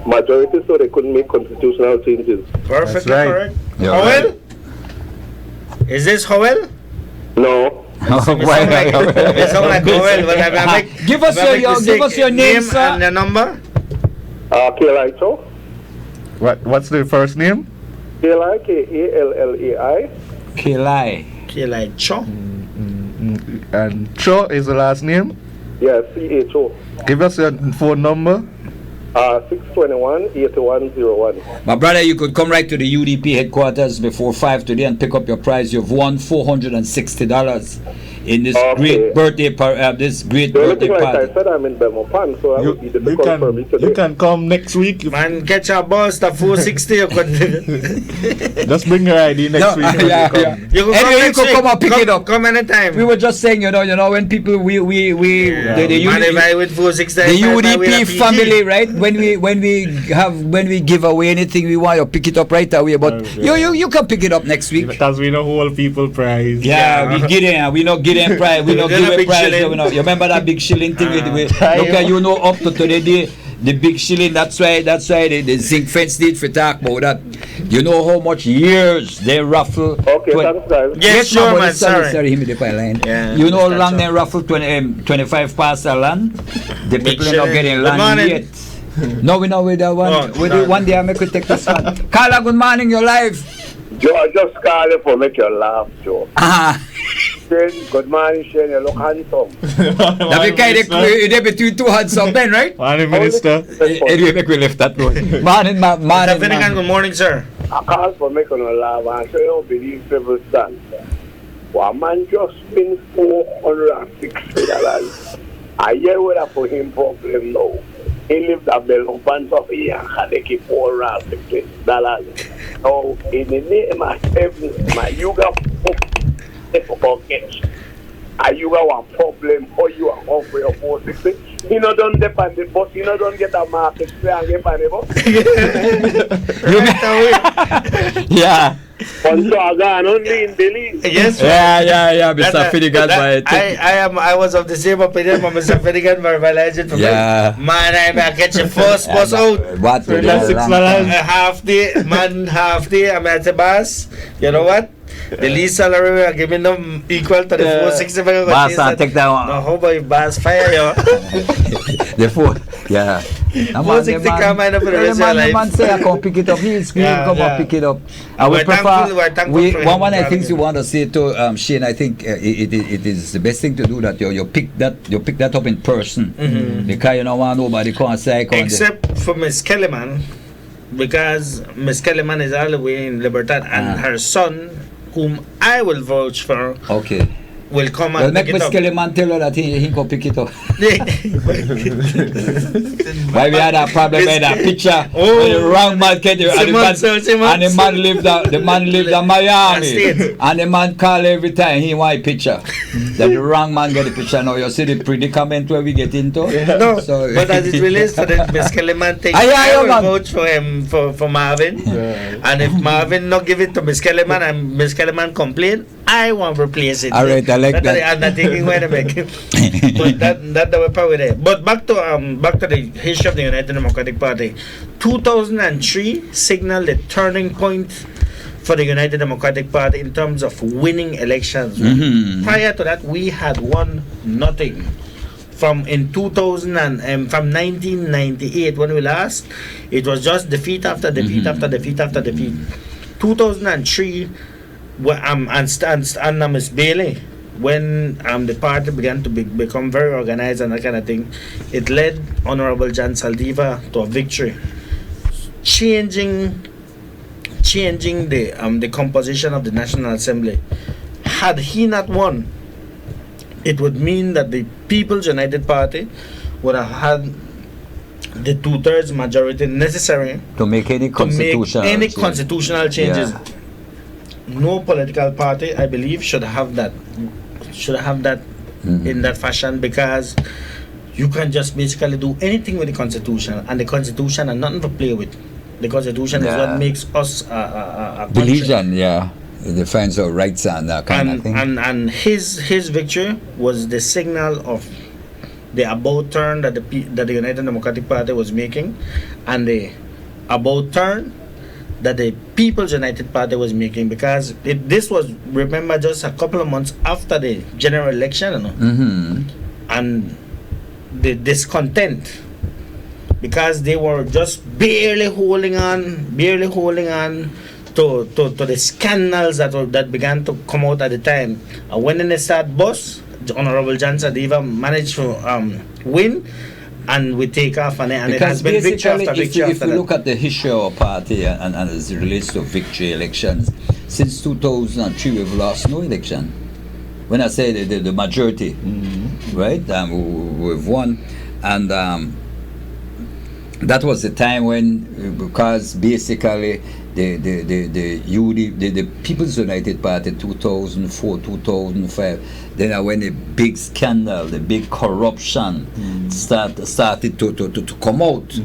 majority, so they couldn't make constitutional changes. Perfectly correct. Howell? Is this Howell? No. Give us your name, sir. And the number. Kalai Cho. What's the first name? Kalai, Kallai. Kalai Cho. And Cho is the last name? Yes, CHO. Give us your phone number. 621-8101. My brother, you could come right to the UDP headquarters before 5 today and pick up your prize. You've won $460 in this great birthday party. Like I said, I'm in Belmopan, so I would be difficult for me today. You can come next week. Man, catch a bus to 460. Just bring your ID next week. You could come and pick it up. Come anytime. We were just saying, you know, when people the UDP family, right? When we give away anything, we want to pick it up right away. But you can pick it up next week because we know who all people prize. We get in. We not get in prize. We not give a prize. You remember that big shilling thing? Look at up to today. The big shilling. That's why the zinc fence did for talk about that. You know how much years they raffle. Okay, thanks, guys. Yes, sure, man. Sorry. You know how long they raffle 25 parcel land. The people are not getting land yet. No, we know with that one. One day I make you take this one. Carla, good morning. You're live. Joe, I just calling for make you laugh, Joe. Shane, good morning, Shane. You look handsome. They're between two handsome men, right? Morning, Minister. Anyway, make we left that one. Morning. Good morning, sir. I call for making you laugh and so you don't believe people stand. One man just spent $460. I hear what for him problem now. He lived at Belmopan, so he had to keep $460. So, in the name of heaven, you got you got one problem or you are offering your 460. You know, don't depend the bus, you know, don't get a market play and get on the bus. Yeah. Bonsagan only in Delhi. Yes. Yeah. Mr. Finnegan, I was of the same opinion from Mr. Finnegan, my legend. Yeah. Man, I get your first bus out. What? Half day. I'm at the bus. You know what? The least salary we are giving them equal to the 465. Bas, take that one. No, how about if Bas fire you? The 4, yeah. 460 come in for the rest of your life. The man say I come pick it up. He's scream, come and pick it up. And We're thankful one of the things you want to say to Shane, I think it is the best thing to do that you pick that up in person. Because you don't want nobody come say except for Miss Kellyman, because Miss Kellyman is all the way in Libertad, and her son, whom I will vouch for, will come and make pick it Miss up. Kellyman tell her that he can pick it up. Why we had a problem with that picture when the wrong man get there and the man lived in Miami and the man call every time he want a picture. Then the wrong man get the picture. Now you see the predicament where we get into. No, so, but as it relates to the Miss Kellyman thing, I will vouch for him for Marvin. And if Marvin not give it to Miss Kellyman and Miss Kellyman complain, I want to replace it. All right, I like that. I'm not thinking where to make it. But that the power there. But back to the history of the United Democratic Party. 2003 signaled the turning point for the United Democratic Party in terms of winning elections. Prior to that, we had won nothing. From 1998 when we last, it was just defeat after defeat after defeat after defeat. 2003, and Miss Bailey, when the party began to become very organized and that kind of thing, it led Honorable Jan Saldiva to a victory, changing the composition of the National Assembly. Had he not won, it would mean that the People's United Party would have had the 2/3 majority necessary to make any constitutional changes. Yeah. No political party, I believe, should have that in that fashion, because you can just basically do anything with the Constitution, and the Constitution is nothing to play with. The Constitution is what makes us a religion. It defines our rights and that kind of thing. And his victory was the signal of the about turn that the United Democratic Party was making, and the about turn that the People's United Party was making, because this was, remember, just a couple of months after the general election, and the discontent, because they were just barely holding on to the scandals that began to come out at the time. And when they start bust, the Honorable Jan Saldiva managed to win, and we take off, and it has been victory after victory after that. If you look at the history of our party and as it relates to victory elections, since 2003 we've lost no election. When I say the majority, right, we've won, and that was the time when, because basically the People's United Party 2004, 2005, then when the big scandal, the big corruption started to come out,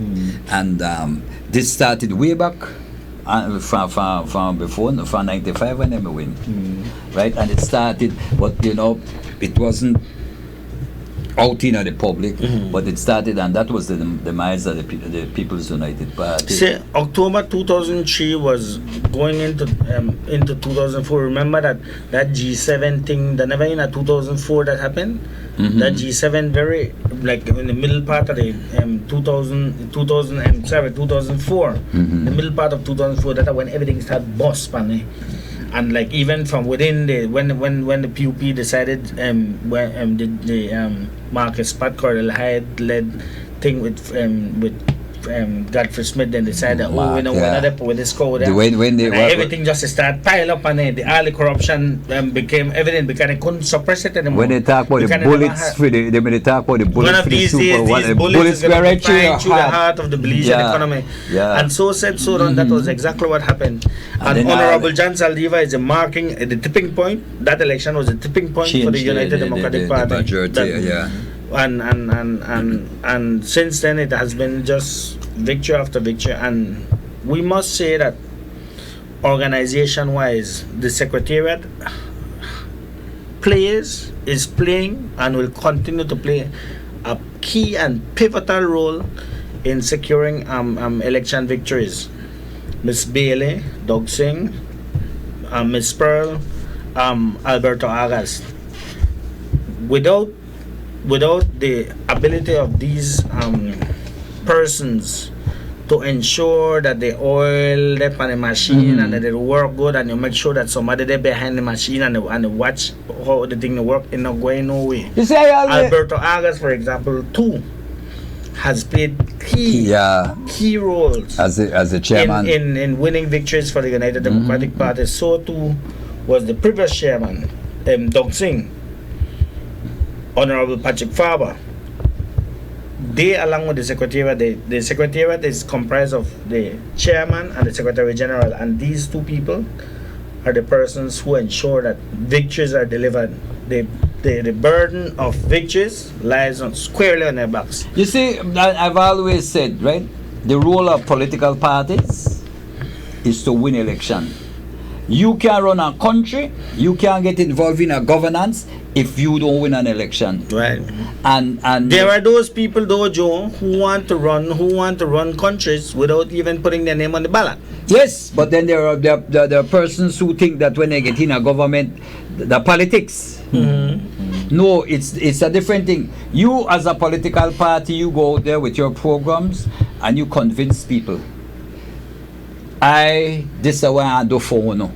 and this started way back from before, from 95 when they win, right? And it started, but it wasn't out in the public, but it started, and that was the demise of the People's United Party. See, October 2003 was going into 2004. Remember that G7 thing, that never in 2004 that happened. That G7 very like in the middle part of the 2004, the middle part of 2004. That when everything started bust, and like even from within when the PUP decided the Marcus Pat Cordell Hyde led thing with Godfrey Smith, then decided we're not with this code, everything just started pile up, and all the corruption became evident because they couldn't suppress it anymore. When they talk about the bullets for the bullets for the super, bullets were right through the heart of the Belizean economy, and so said so done. That was exactly what happened. And Honorable Jan Saldiva is marking the tipping point. That election was a tipping point for the United Democratic Party. The majority, and since then it has been just victory after victory, and we must say that organization-wise, the Secretariat is playing and will continue to play a key and pivotal role in securing election victories. Miss Bailey, Doug Singh, Miss Pearl, Alberto Agas. Without the ability of these persons to ensure that the oil they on the machine and that it work good, and you make sure that somebody there behind the machine and they watch how the thing work, it's not going no way. You see, Alberto Agas, for example, too, has played key roles as a chairman in winning victories for the United Democratic Party. So too was the previous chairman, Doug Singh, Honorable Patrick Faber. They, along with the Secretariat, the Secretariat is comprised of the chairman and the Secretary General, and these two people are the persons who ensure that victories are delivered. The burden of victories lies squarely on their backs. You see, I've always said, right, the role of political parties is to win election. You can run a country, you can get involved in a governance if you don't win an election. Right. And there are those people though, Joe, who want to run countries without even putting their name on the ballot. Yes, but then there are persons who think that when they get in a government, the politics. No, it's a different thing. You as a political party, you go there with your programs and you convince people. This is what I do for no.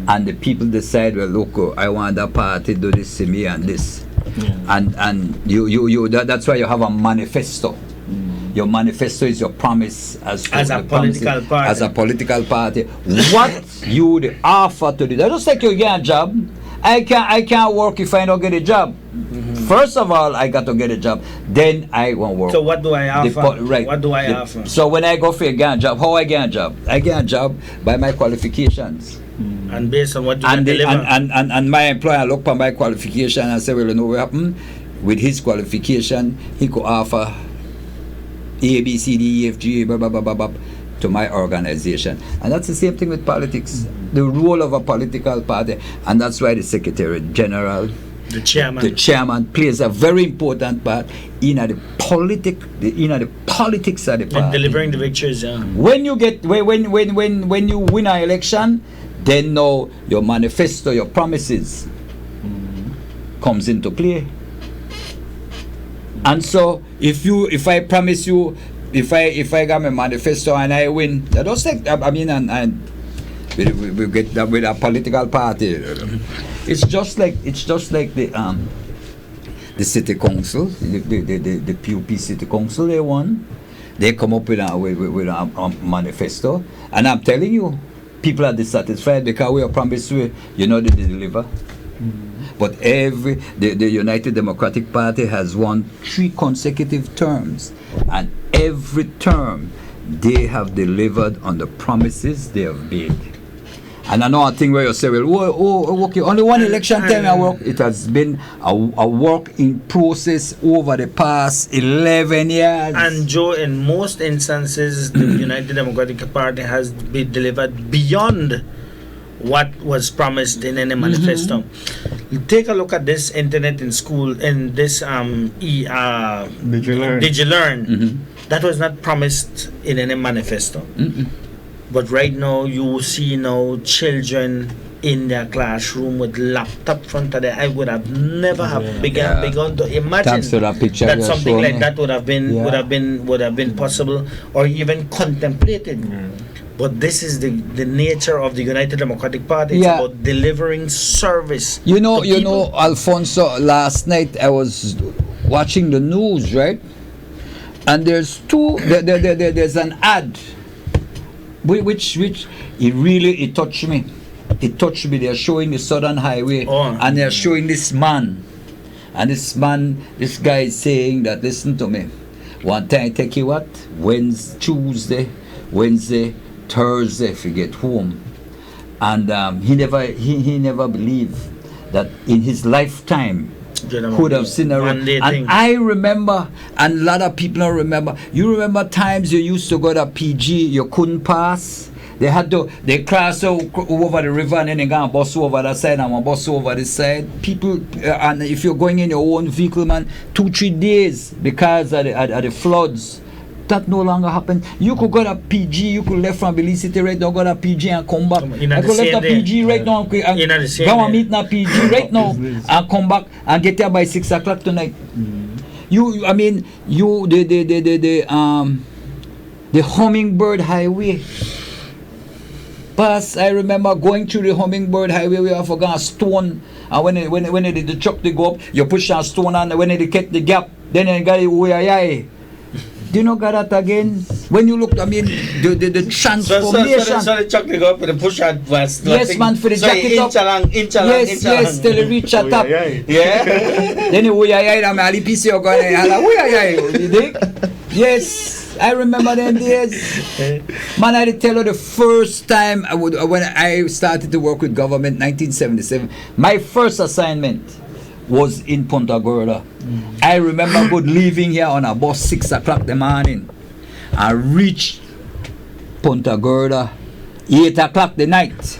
And the people decide, well, look, I want that party to do this to me and this. And you that's why you have a manifesto. Your manifesto is your promise as a political party. As a political party. What you would offer to do. Just like you get a job. I can't work if I don't get a job. First of all, I got to get a job. Then I won't work. So what do I offer? Right. What do I offer? So when I go for a job, how I get a job? I get a job by my qualifications. And based on what you can deliver. And my employer look for my qualification and say, well, you know what happened? With his qualification, he could offer A, B, C, D, E, F, G, blah, blah, blah, blah, blah, to my organization. And that's the same thing with politics. The role of a political party, and that's why the Secretary General, the chairman plays a very important part in the politics of the party. And delivering the victories, yeah. When you win an election, then now your manifesto, your promises comes into play. And so if I promise you, if I got my manifesto and I win, that don't take, I mean, and we get that with a political party. It's just like the city council, the PUP city council. They won. They come up with a manifesto, and I'm telling you, people are dissatisfied because we are promised they deliver. But the United Democratic Party has won 3 consecutive terms, and every term they have delivered on the promises they have made. And another thing where you say, well, okay, only one election time I work. It has been a work in process over the past 11 years. And Joe, in most instances, the United Democratic Party has been delivered beyond what was promised in any manifesto. Take a look at this internet in school, in this DigiLearn. That was not promised in any manifesto. But right now, you see children in their classroom with laptop front of them. I would have never have begun to imagine that something like that would have been possible or even contemplated. But this is the nature of the United Democratic Party. It's about delivering service. You know, Alfonso, last night I was watching the news, right? And there's there's an ad which it touched me. It touched me. They're showing the Southern Highway and they're showing this man. And this guy is saying that, listen to me. One time I take you what? Tuesday, Wednesday, Thursday if you get home. And he never believed that in his lifetime could have seen a rain. And I remember, and a lot of people don't remember. You remember times you used to go to PG, you couldn't pass, They cross over the river and then they go and bus over that side and bus over this side. People, and if you're going in your own vehicle, man, 2-3 days because of the floods. That no longer happen. You could go to PG, you could left from Belize City right now, go to PG and come back. I could left to PG right now and go and meet na PG right now and come back and get there by 6 o'clock tonight. The Hummingbird Highway. Pass, I remember going through the Hummingbird Highway where I forgot a stone, and when the truck they go up, you push a stone and when they get the gap, then you got it. Do you know got that again? When you look, I mean, the transformation. So the truck they go up and push out was yes, man, for the jacket up. Yes, till they reach at top. Yeah. Then you I'm a piece of going. You dig? Yes, I remember them days. Man, I tell you the first time when I started to work with government, 1977. My first assignment was in Punta Gorda. I remember good leaving here on about 6 o'clock the morning. I reached Punta Gorda 8 o'clock the night.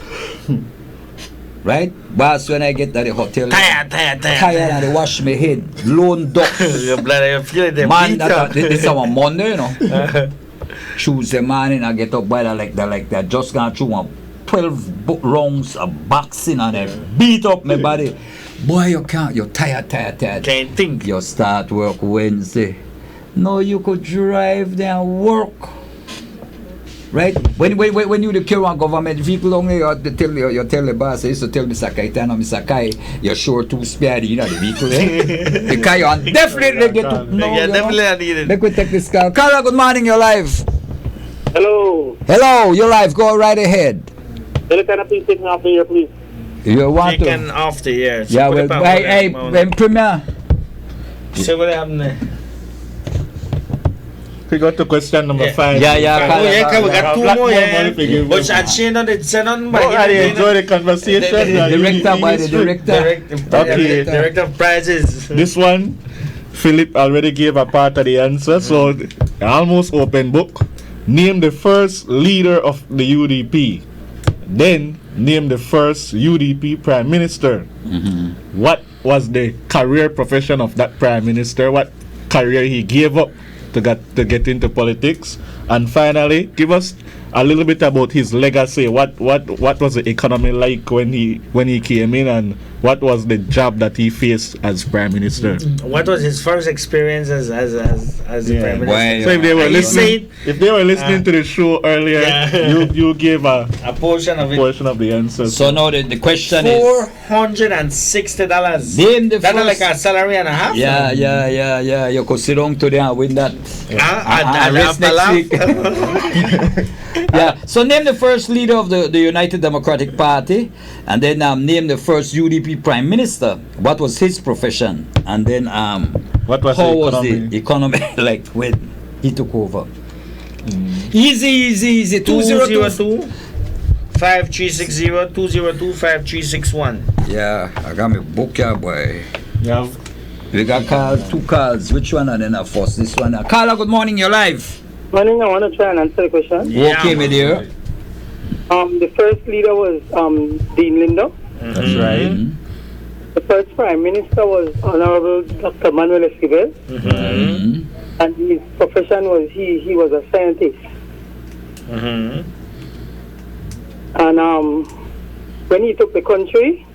Right? But when I get to the hotel, tired and they wash my head, lone duck. Man, this is our Monday, you know. Tuesday morning, I get up by like that, just gone through 12 rounds of boxing and I beat up my body. Boy, you're tired. Can't think. You start work Wednesday. No, you could drive there and work. Right? When you the Kiran government vehicle only, you tell the boss, I used to tell Mr. Kai, you're sure too speedy, you know, the vehicle, eh? Because you definitely get to know. Yeah, definitely need it. Let me take this car. Carla, good morning, you're live. Hello, you're live. Go right ahead. Can I please take me off the air, please? You want taken to? Off the air. So yeah, well, hey, Premier. See what happened there. We got to question number 5. Yeah. We got 2 more. But I changed on it. I enjoy the conversation. Director of prizes. This one, Philip already gave a part of the answer, so almost open book. Name the first leader of the UDP. Then name the first UDP Prime Minister. What was the career profession of that Prime Minister? What career he gave up to get into politics? And finally, give us a little bit about his legacy. What was the economy like when he came in, and what was the job that he faced as Prime Minister? What was his first experience as the Prime Minister? So if they were listening to the show earlier, you gave a portion of the answer. So now the question is $460. Name the That's first, like a salary and a half. Yeah. You could sit down today and win that. And rest next week. Yeah. So name the first leader of the United Democratic Party, and then name the first UDP Prime Minister. What was his profession? And then what was the economy like when he took over? Easy. 202 5360 202 5361. Yeah, I got my book here, boy. Yeah. We got 2 calls. Which one? And then I force this one. Carla, good morning. You're live. Morning. I want to try and answer the question. Yeah. Okay, my dear. The first leader was Dean Lindo. That's right. The first Prime Minister was Honorable Dr. Manuel Esquivel. And his profession was he was a scientist. And when he took the country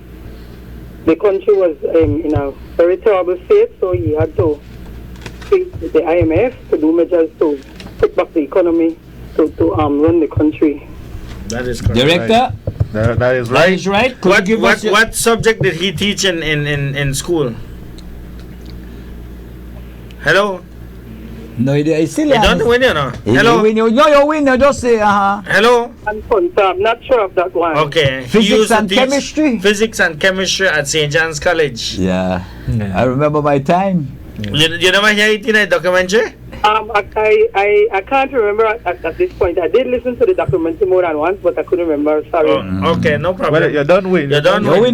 was in a very terrible state, so he had to speak with the IMF to do measures to put back the economy to run the country. That is correct. Director? That is right. That is right. What subject did he teach in school? Hello? No, it's still. You don't win, you know. Hello? You win, you just say, Hello? I'm not sure of that one. Okay. Physics and chemistry? Physics and chemistry at St. John's College. Yeah. I remember my time. You never hear it in a documentary? I can't remember at this point. I did listen to the documentary more than once, but I couldn't remember. Sorry. Okay, no problem. Well, you don't win.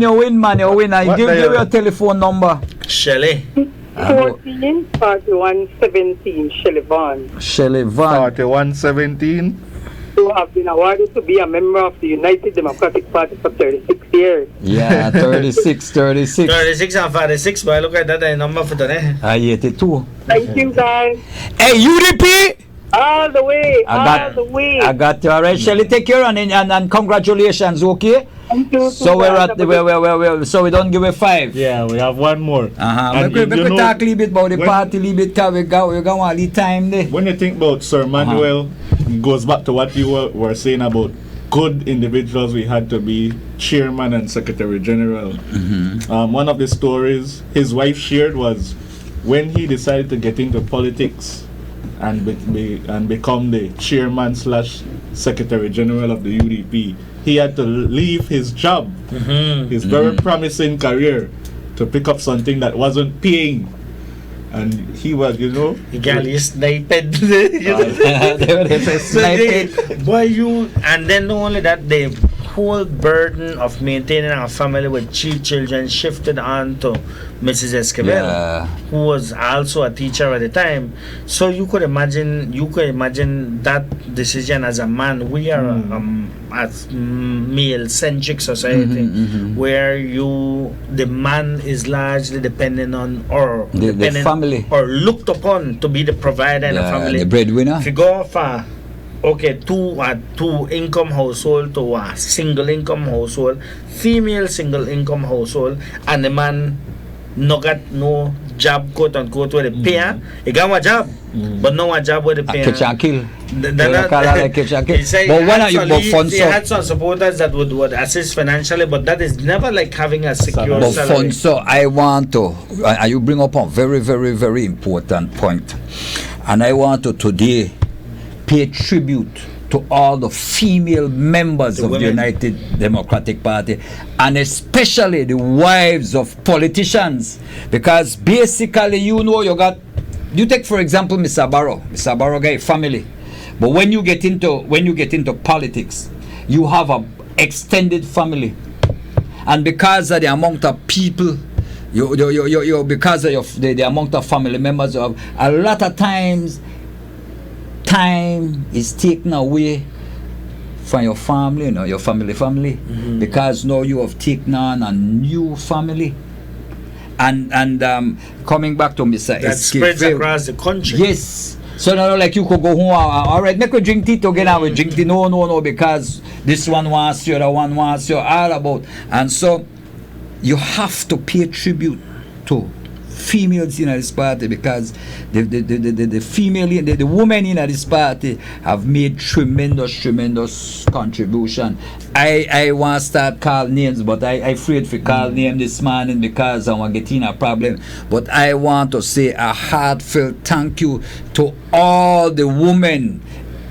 You win, man. You win. I give you your telephone number. Shelley. 14 41 17 Shelley Vaughan. Shelley Vaughan. 41 17 So I've been awarded to be a member of the United Democratic Party for 36 years. Yeah, 36. 36 and 46, but look at that number for today. 82. Thank you, guys. Hey, UDP! All the way, all the way. I got you. All right, Shelly, take care and congratulations, okay? Thank you. So we're at so we don't give a 5. Yeah, we have one more. We could talk a little bit about the party, a little bit, because we got one little time there. When you think about Sir Manuel, it goes back to what you were saying about good individuals we had to be chairman and secretary general. One of the stories his wife shared was when he decided to get into politics and become the chairman / secretary general of the UDP, he had to leave his job, his very promising career, to pick up something that wasn't paying. And he was, he got sniped. And then not only that, the whole burden of maintaining a family with 3 children shifted on to Mrs. Esquivel, who was also a teacher at the time. So you could imagine that decision as a man. We are a male-centric society where the man is largely dependent on the family, or looked upon to be the provider in the family, the breadwinner. If you go for two income household to a single income household, female single income household, and the man no got no job, quote unquote, where they pay. He got a job, but no a job where they pay. Catch and kill. But when are you he had some supporters that would assist financially, but that is never like having a secure salary. So I want to, you bring up a very, very, very important point, and I want to today pay tribute to all the female members of the United Democratic Party, and especially the wives of politicians, because basically you take for example Mr. Barrow got a family, but when you get into politics, you have a extended family, and because of the amount of people because of the amount of family members, of a lot of times time is taken away from your family, your family, because now you have taken on a new family. And coming back to Mr. That spreads across the country. Yes. So now, like, you could go home, all right, make we drink tea together, we drink tea, no, because this one wants you, the one wants you, all about. And so you have to pay tribute to females in this party, because the female, the women in this party have made tremendous contribution. I want to start call names, but I afraid to call name this morning because I'm getting a problem. But I want to say a heartfelt thank you to all the women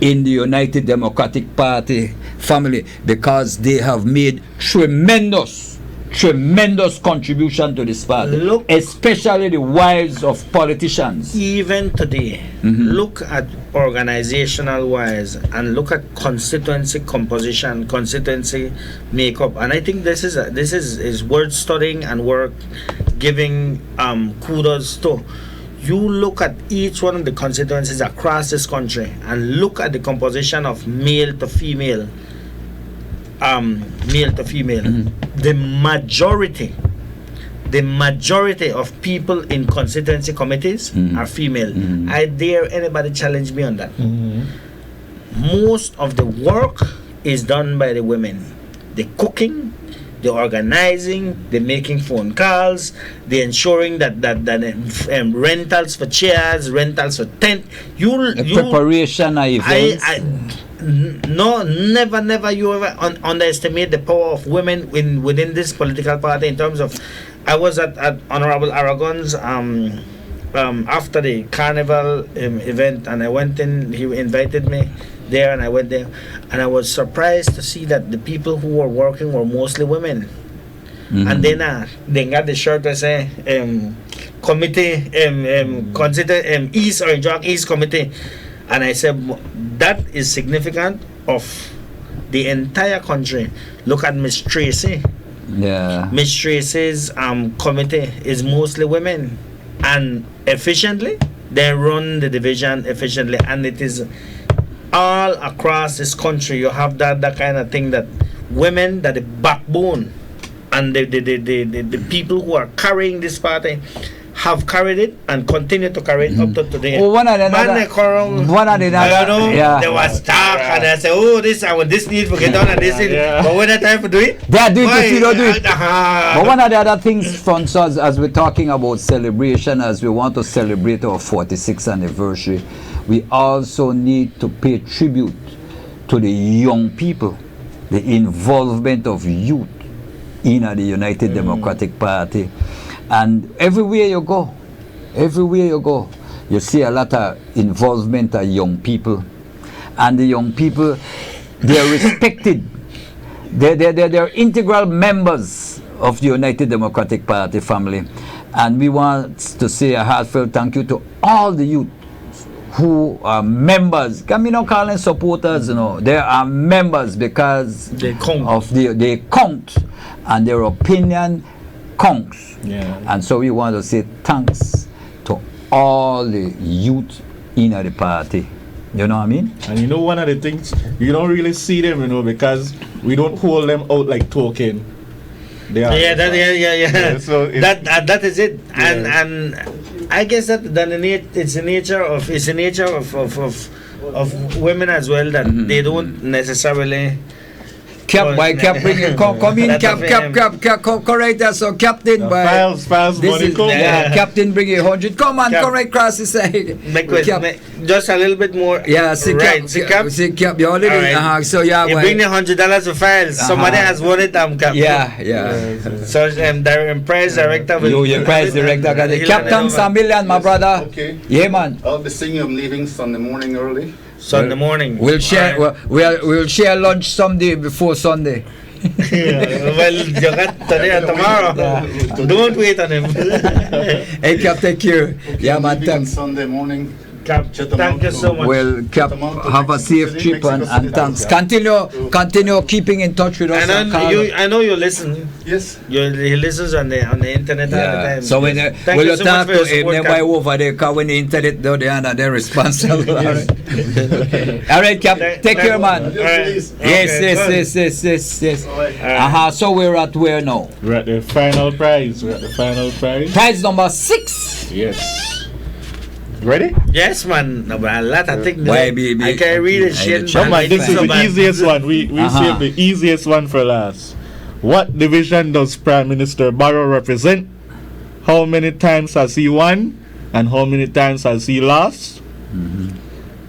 in the United Democratic Party family, because they have made tremendous contribution to this party, especially the wives of politicians. Even today, look at organizational wise and look at constituency composition, constituency makeup, and I think this is worth studying and worth giving kudos to. You look at each one of the constituencies across this country and look at the composition of male to female. The majority of people in constituency committees are female. I dare anybody challenge me on that. Most of the work is done by the women. The cooking, the organizing, the making phone calls, the ensuring that rentals for chairs, rentals for tent, preparation of events. No, never you ever underestimate the power of women within this political party. In terms of, I was at Honorable Aragon's after the carnival event, and I went in. He invited me there, and I went there, and I was surprised to see that the people who were working were mostly women. And then they got the shirt that say committee consider East Orange Walk East Committee. And I said, that is significant of the entire country. Look at Miss Tracy. Yeah. Miss Tracy's committee is mostly women. And efficiently, they run the division efficiently. And it is all across this country, you have that kind of thing that women, that the backbone, and the people who are carrying this party have carried it and continue to carry it up to today. Oh, one of the other, yeah. They was talk and they say, oh, this needs to get done and this but when the time to do it, they are doing it, you don't do it. But one of the other things from us, as we're talking about celebration, as we want to celebrate our 46th anniversary, we also need to pay tribute to the young people, the involvement of youth in the United Democratic Party. And everywhere you go, you see a lot of involvement of young people. And the young people, they're respected. They're integral members of the United Democratic Party family. And we want to say a heartfelt thank you to all the youth who are members. Can we not call them supporters, you know. They are members because they count and their opinion counts. Yeah. And so we want to say thanks to all the youth in the party. You know what I mean? And you know, one of the things, you don't really see them, you know, because we don't hold them out like token. They are. So that is it. And I guess that it's the nature of women as well, that they don't necessarily. Cap, bring it. Come in, Cap, correct us. So, Captain, files, money, Captain, bring it 100. Come on, correct, cross the side. Just a little bit more. Yeah, see, Cap, you already. Right. So, yeah, you bring the $100 for files. Somebody has won it, Cap. Yeah. So, the prize director will. Your prize director got it. Captain Samilian, my brother. Okay. Yeah, man. I'll be singing. I'm leaving Sunday morning early. Sunday morning. We'll share. We'll share lunch someday before Sunday. Well, you got today and tomorrow. Don't wait on him. Hey, Cap, take care. Yeah, man. Thanks. Sunday morning. Cap, thank you so much. Well, Cap, have a safe trip and thanks. Continue keeping in touch with us. I know you listen. Yes. He listens on the internet all the time. So when you talk to him, they buy over there, because when the internet down there, they're responsible. All right, Cap, take care, man. Yes. So we're at where now? We're at the final prize. Prize number 6. Yes. Ready? Yes, man. No, but a lot of things. I can't read it. Shit, man. This is the easiest one. We saved the easiest one for last. What division does Prime Minister Barrow represent? How many times has he won? And how many times has he lost?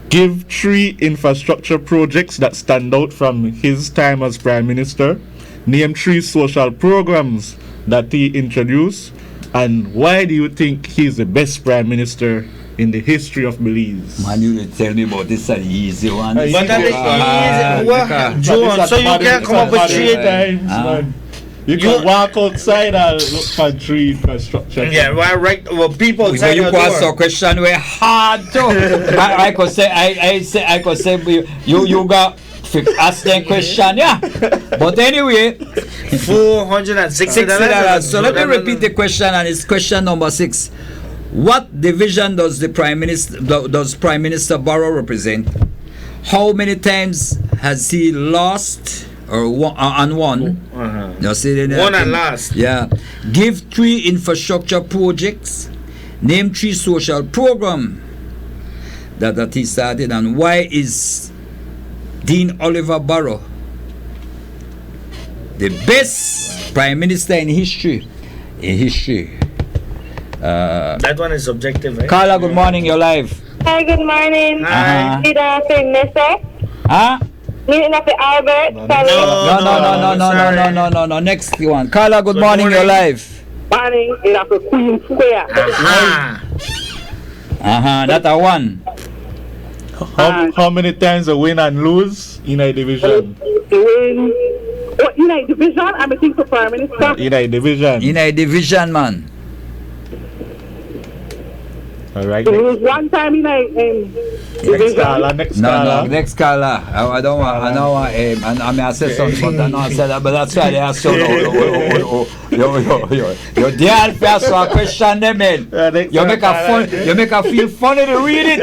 Give 3 infrastructure projects that stand out from his time as Prime Minister. Name 3 social programs that he introduced. And why do you think he's the best Prime Minister in the history of Belize? Man, you didn't tell me about this, an easy one. But that is easy. Joe, so you can come up with 3 times, man. You can walk outside and look for 3 infrastructure. Yeah, right. Well, people outside you could ask a question were hard too. I could say you got ask them question, yeah. But anyway, $460. So let me repeat the question, and it's question number 6. What division does Prime Minister Barrow represent? How many times has he lost or won? You see, won and lost. Yeah. Give 3 infrastructure projects. Name 3 social program that he started, and why is Dean Oliver Barrow the best Prime Minister in history? That one is subjective, right? Carla, good morning, you're live. Hi, good morning. Did I say Nessa? Huh? Meeting of the Albert. No. Next one. Carla, good morning, you're live. Morning, in the Queen Square. That's a 1. How many times a win and lose in a division? Win. In a division? I'm a think for Prime Minister. In a division, man. All right. It was one time in a division. Next caller. I don't want. I mean, I said something, but I know I said that. But that's why they asked you. Yo, dear first one question them in. You make a feel funny to read it.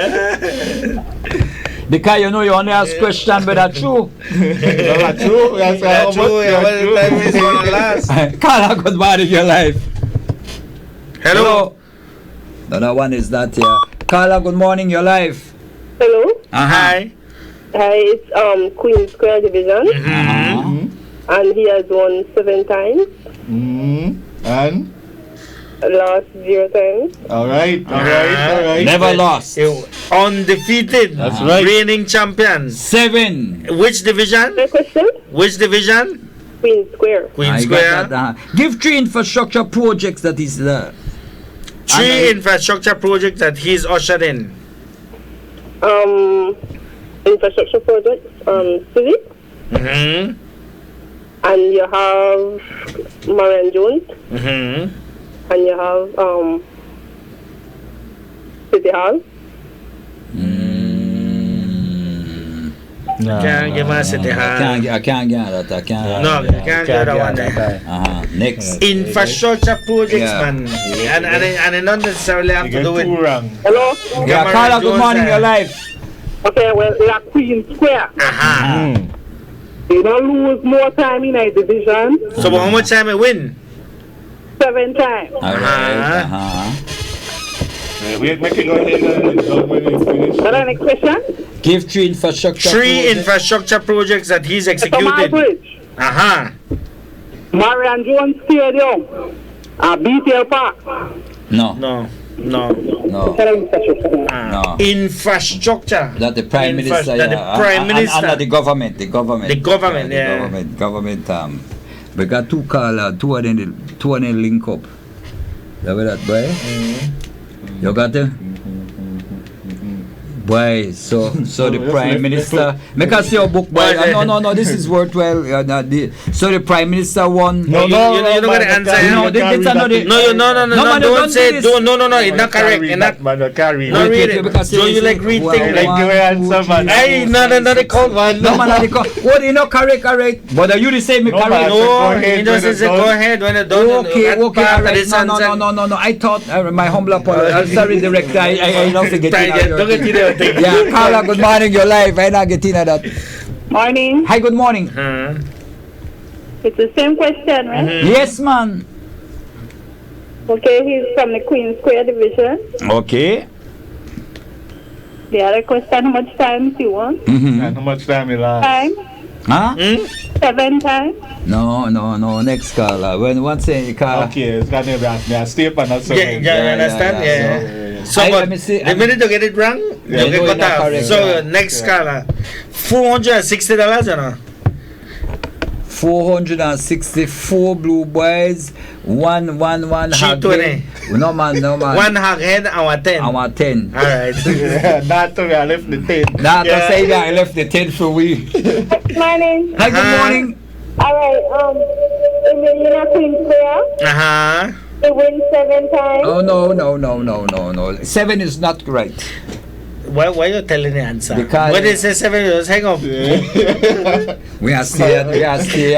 Because you know you only ask question, but that's true. That's true. That's true. How much time is going to last? Carla, good morning, your life. Hello. The other one is that here. Carla, good morning, your life. Hello. Hi. Hi, it's Queen Square Division. And he has won 7 times. And? Lost 0 times. All right. Never lost. Undefeated. That's right. Reigning champion. 7. Which division? Question? Which division? Queen Square. Queen Square. Give 3 infrastructure projects that is there. 3 infrastructure projects that he's ushered in. Infrastructure projects. Civic. And you have Marian Jones. And you have City Hall. Can't give us City Hall. I can't get that. No, you can't get that one there. Next. Infrastructure projects, man. And it not necessarily have to do with. Hello? Yeah, Carla, good morning, your life. Okay, well, we are Queen Square. You don't lose more time in a division. So how much time I win? 7 times. All right. We make it go ahead and when you finish. Next question? Give 3 infrastructure. 3 infrastructure projects that he's executed. Bridge. Marian Jones Stadium. BTL Park. No. Infrastructure. That the Prime Minister. That the Prime Minister. Under the government. The government. We got 2 Carla, 2 of them link up. That way that boy? You got it? Boy, so the Prime Minister. Make us see your book, boy. No, this is worthwhile. So the Prime Minister won. No, you don't get the answer. No, don't say it. No, it's not correct. It's not. No, read it. So you like read things like your answer, man. Hey, no, the code, man. No, man, what you know correct. But you the same correct. No, he doesn't say go ahead when it done. Okay. No. I thought my humble apology. I'm sorry, director. I don't forget. Don't get you there. Yeah, Carla, good morning, your life. I not getting at that. Morning. Hi, good morning. It's the same question, right? Yes, man. Okay, he's from the Queen Square Division. Okay. The other question, how much time do you want? And how much time you last? Time. Huh? 7 times. No. Next Carla. When one say Carla. Okay, it's gonna be a step and that's okay. Yeah, you understand? Yeah. So, but the minute you get it wrong, you get cut off. So, next Carla. $460, you know? 464 blue boys, one hog head. No man. 1 hog head, our 10. Our 10. All right. Not to me, I left the 10. Not to say that I left the 10 for we. Good morning. Hi, good morning. All right. In the Queen Square. They win 7 times. Oh no. 7 is not right. Why are you telling the answer? Because when they say 7, you just hang up. We are scared.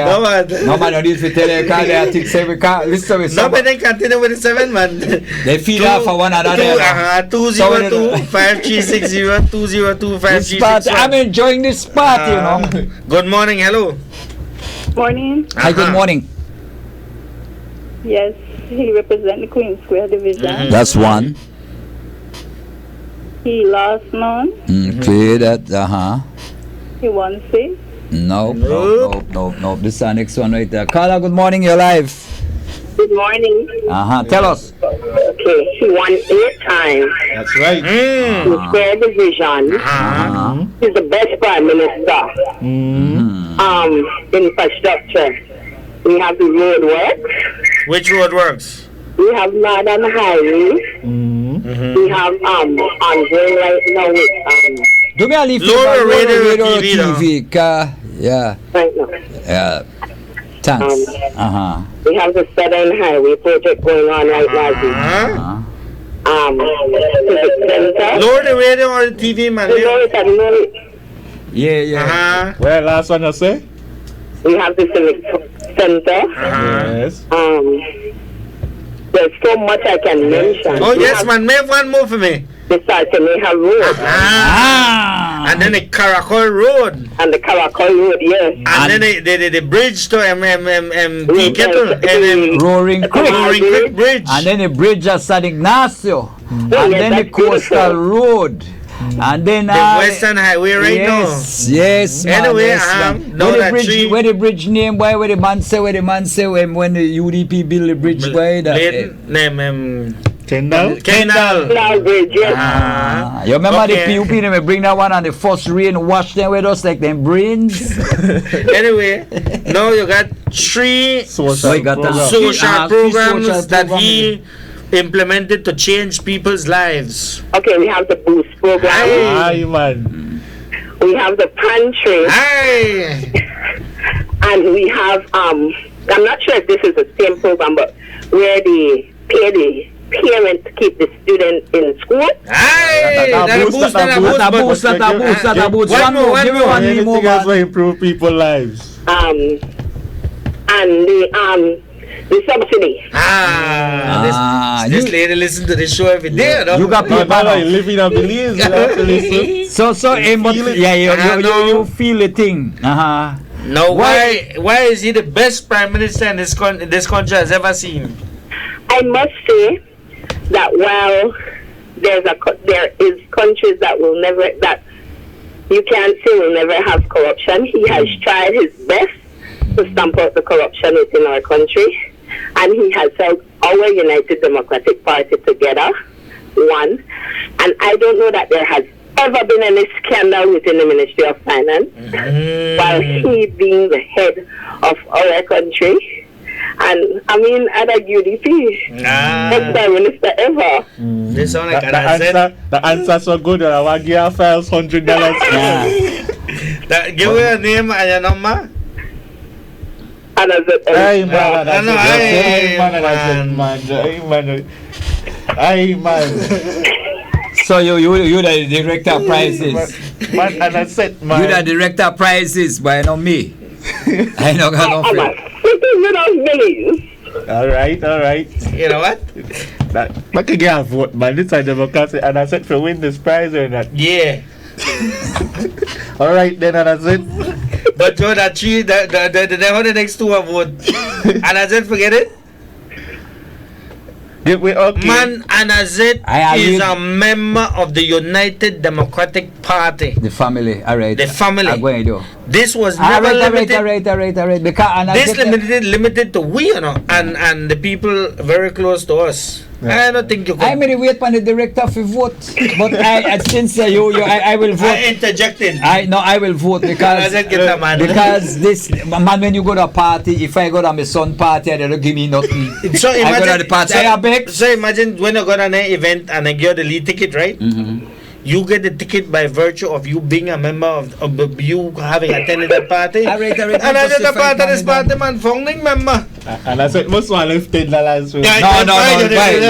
No man, don't need to tell you because they think 7 can't. Listen to me. No, but they continue with the 7, man. They feed off for one another. 202-5360, 202-5360. I'm enjoying this spot, you know. Good morning, hello. Morning. Hi, good morning. Yes, he represents the Queen Square Division. That's one. He lost none. Clear that, He won 6. No. This is our next one right there. Carla, good morning, you're live. Good morning. Tell us. Okay, she won 8 times. That's right. The Square Division. She's the best Prime Minister. Infrastructure. We have the road works. Which road works? We have Northern Highway. We have ongoing right now with do me a leave Lower radio TV. Yeah. Right now. Yeah. Thanks. We have the Southern Highway project going on right now. Lower the radio or the TV, man. Yeah. Well, last one you say? We have the Civic Center. Yes. There's so much I can mention. Oh, yes, man. Make one more for me. they start to may have road. And then the Caracol Road. And the Caracol Road, yes. And then the bridge to Roaring Creek Bridge. And then the bridge at San Ignacio. And then the Coastal Road. And then the Western Highway right now. Yes, man. Anyway, where the bridge name, where the man say when the UDP build the bridge, why Kendall Bridge, yes. You remember the PUP, they bring that one and the first rain wash them with us like them brains. Anyway, now you got three social programs that he implemented to change people's lives. Okay, we have the Boost program. Aye, man. We have the pantry. Aye. And we have I'm not sure if this is the same program, but where they pay the parents to keep the student in school. Aye, that boost. One more. Anything else to improve people's lives. And the subsidy. This lady listen to the show every day. You got people living up Belize. You feel the thing. Now, why is he the best prime minister in this country has ever seen? I must say that while there is countries that will never, that you can't say will never have corruption, he has tried his best to stamp out the corruption within our country, and he has held our United Democratic Party together, one, and I don't know that there has ever been any scandal within the Ministry of Finance, while he being the head of our country. And I mean, at a UDP, best prime minister ever. This sound like the answer so good that I want to give our files $100. Give me your name and your number. So you the director of prizes. Man, and I said, man. You the director of prizes, but not me. I know got no friend. All right. You know what? I can get a vote, man. This is democracy, and I said for win this prize or not. Yeah. All right, then, and I said. But Joe, the next two have vote. And I said, forget it. Okay. Man, Anazet is a member of the United Democratic Party. The family, all right. The family. I'm going to do. This was never limited. All right. Because this limited to we, you know, and the people very close to us. Yeah. I don't think you can. I'm going to wait for the director to vote. But since I will vote. I interjected. I will vote because this man, when you go to a party, if I go to my son's party, they don't give me nothing. So imagine, I go to the party, so imagine when you go to an event and I get the lead ticket, right? Mm-hmm. You get the ticket by virtue of you being a member of you having attended that party. And I said the part of this party, man, founding member. And I said, most one left $10. No.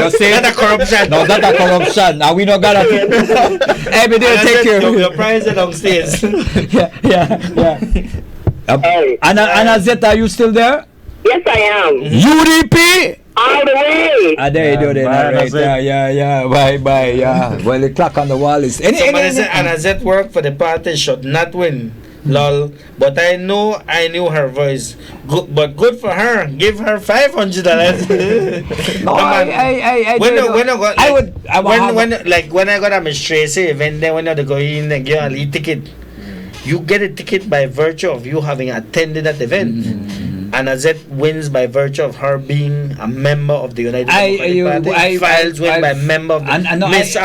You say that's a corruption. No, that's a corruption. Now we not got it. Every day take care. Your prize downstairs. Yeah. Anna Zeta, are you still there? Yes, I am. UDP. All the way. There you go then. Right. Yeah. Bye. Yeah. Well, the clock on the wall is. Somebody said Anazet work for the party should not win. Lol. But I knew her voice. But good for her. Give her $500. No, when I got a Miss Tracy event, then when they go in and get a lead ticket, you get a ticket by virtue of you having attended that event. Mm-hmm. And Azet wins by virtue of her being a member of the United Democratic Party. Files win by member of the Miss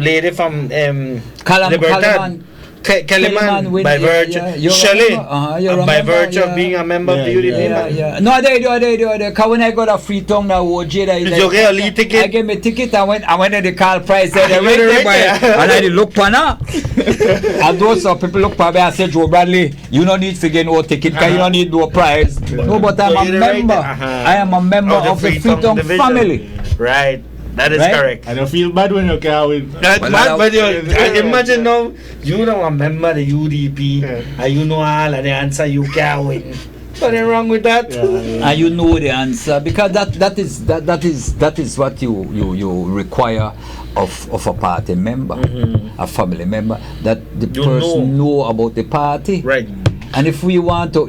lady from Libertad. Kellyman by virtue Shelley by virtue of being a member of the UDP. No, they do. Because when I got a free tongue now, OJ, you get a lead ticket. I get my ticket. I went to the car price there. And I look for now. And those people look for me and say, Joe Bradley, you don't need to get no ticket because you don't need no prize. No, but I'm a member. I am a member of the free tongue family. Right. That is correct. I don't feel bad when you can't win. That's bad, but imagine now, you know a member of the UDP, and you know all of the answer, you can't win. Nothing wrong with that. And you know the answer because that is what you require of a party member, a family member, that the person know about the party. Right. And if we want to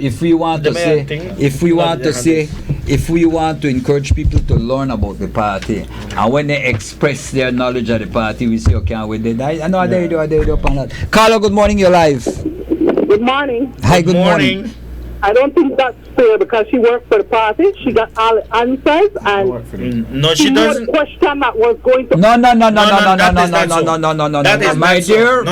encourage people to learn about the party, and when they express their knowledge of the party, we say, okay, we did. I know they do upon that. Carla, good morning, you're live. Good morning. Hi, good morning. I don't think that's fair because she worked for the party. She got all the answers and no, she doesn't. The question that was going to. No. My dear,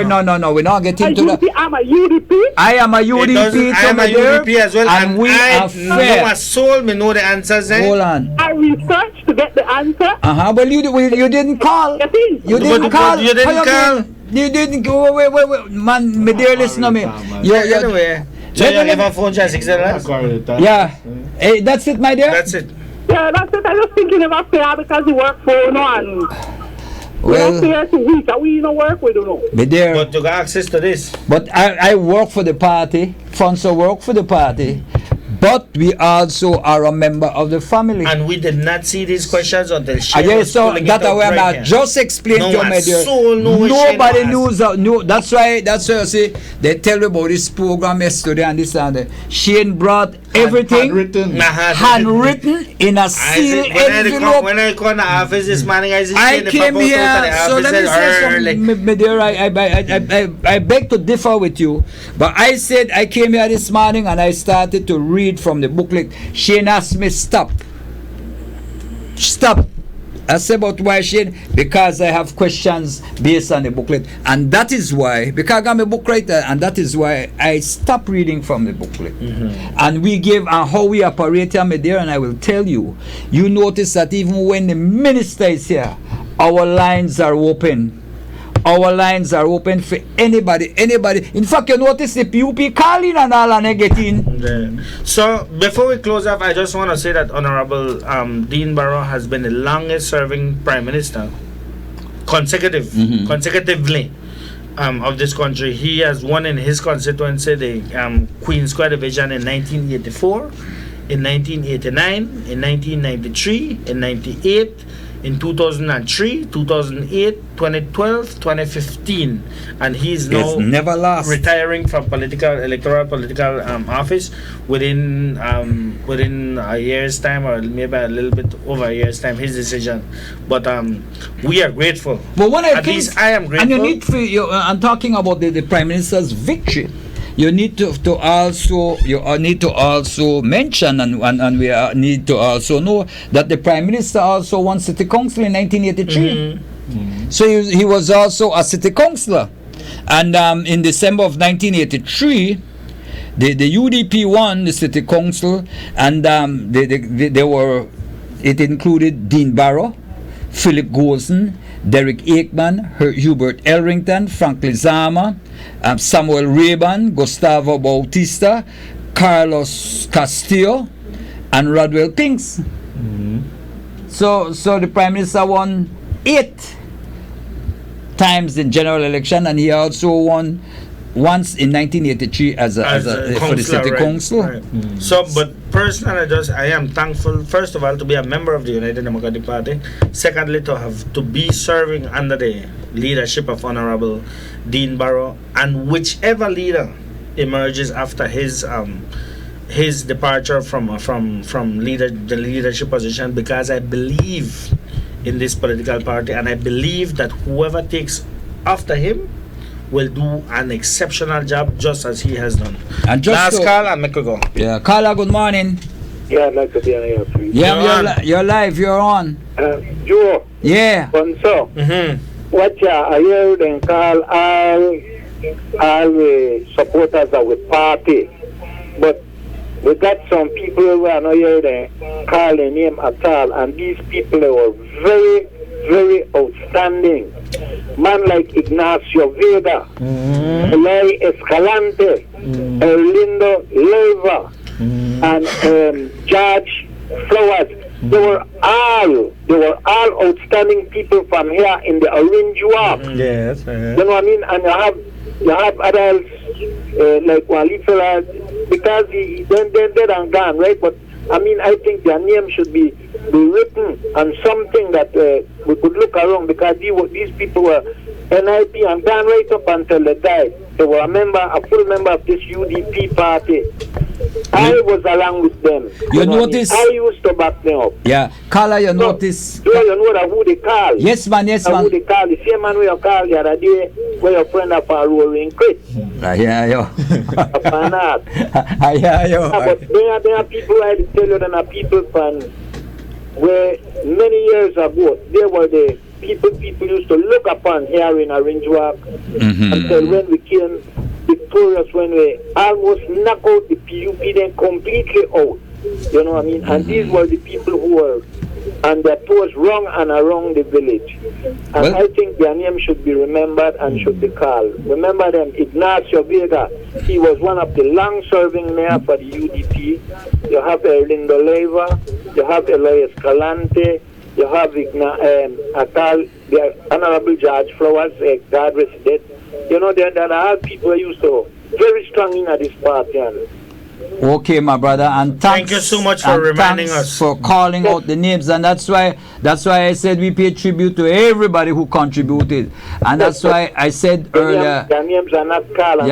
no. We're not getting to that. I'm a UDP. I am a UDP. I am a UDP as well, and we are fair. know a soul. Me know the answers. Hold on. I researched to get the answer. Well, you didn't call. You didn't call. You didn't call. You didn't go. Wait, man. My dear, listen to me. Anyway. So you have a phone charge $6? Yeah. Hey, that's it, my dear? That's it. Yeah, that's it. I was thinking about fair because you work for no one. Well, we are we don't work, we don't know. My dear. But you got access to this. But I work for the party. Fonso work for the party. But we also are a member of the family. And we did not see these questions until she was so that way I'm just explain to you, my dear. Nobody knows. No, that's why I say they tell me about this program yesterday and this and that. Shane brought everything handwritten in a sealed envelope. When I call the office this morning, I came here. So let me say something, my dear. I beg to differ with you, but I said I came here this morning and I started to read from the booklet. Shane asked me stop. I said, but why, Shane? Because I have questions based on the booklet, and that is why, because I'm a book writer, and that is why I stopped reading from the booklet. And we give how we operate here, my dear, and I will tell you. You notice that even when the minister is here, our lines are open. Our lines are open for anybody. In fact, you notice the PUP calling and all and they get in. So, before we close up, I just want to say that Honorable Dean Barrow has been the longest serving Prime Minister consecutively of this country. He has won in his constituency the Queen Square Division in 1984, in 1989, in 1993, in 98, in 2003, 2008, 2012, 2015, and he's now never lost. Retiring from electoral political office within a year's time, or maybe a little bit over a year's time. His decision, but we are grateful. But when at least I am grateful. And you need to. I'm talking about the Prime Minister's victory. You need to also mention and we need to also know that the Prime Minister also won City Council in 1983. So he was also a City Councillor, and in December of 1983, the UDP won the City Council, and it included Dean Barrow, Philip Golson, Derek Aikman, Hubert Elrington, Frank Lizama, Samuel Rayban, Gustavo Bautista, Carlos Castillo, and Rodwell Pinks. So the Prime Minister won 8 times in general election, and he also won once in 1983 as a for the City Council. Right. So, but personally, I am thankful, first of all, to be a member of the United Democratic Party. Secondly, to be serving under the leadership of Honorable Dean Barrow, and whichever leader emerges after his departure from the leadership position, because I believe in this political party, and I believe that whoever takes after him will do an exceptional job, just as he has done. And just last call and make a go. Yeah, Carla, good morning. Yeah, I'd like to be on air, please. Yeah, you're live, you're on. Joe. Yeah. So, what I hear them call all supporters of the party, but we got some people who are not here they call their name at all, and these people they were very, very outstanding. Man like Ignacio Vega, Eloy Escalante, Erlindo Leiva, and George Flowers. They were all outstanding people from here in the Orange Walk. Yes. You know what I mean? And you have others like Wali Fellas, because they're dead and gone, right? But I mean, I think their name should be written on something that we could look around, because these people were NIP and gone right up until they died. They were a full member of this UDP party. I was along with them. You notice? I used to back them up. Yeah, Carla, you notice? Do you know that who they call? Yes, man, yes, man. Who they call? The same man who you call the other day, where your friend of our rolling Chris. I hear you. I hear you. But there are people, I tell you, there are people from where many years ago, they were the people used to look upon here in Orange Walk until when we came victorious, when we almost knocked out the PUP then completely out. You know what I mean? And these were the people who were on their toes wrong and around the village. And I think their name should be remembered and should be called. Remember them, Ignacio Vega. He was one of the long-serving mayor for the UDP. You have Erlindo Leiva. You have Elias Calante. You have the Honorable George Flowers, God rest dead. You know, there are all people who used to very strong in this party. Okay, my brother, and thank you so much for reminding us, for calling out the names, and that's why I said we pay tribute to everybody who contributed, and that's why I said earlier. Their names are not called.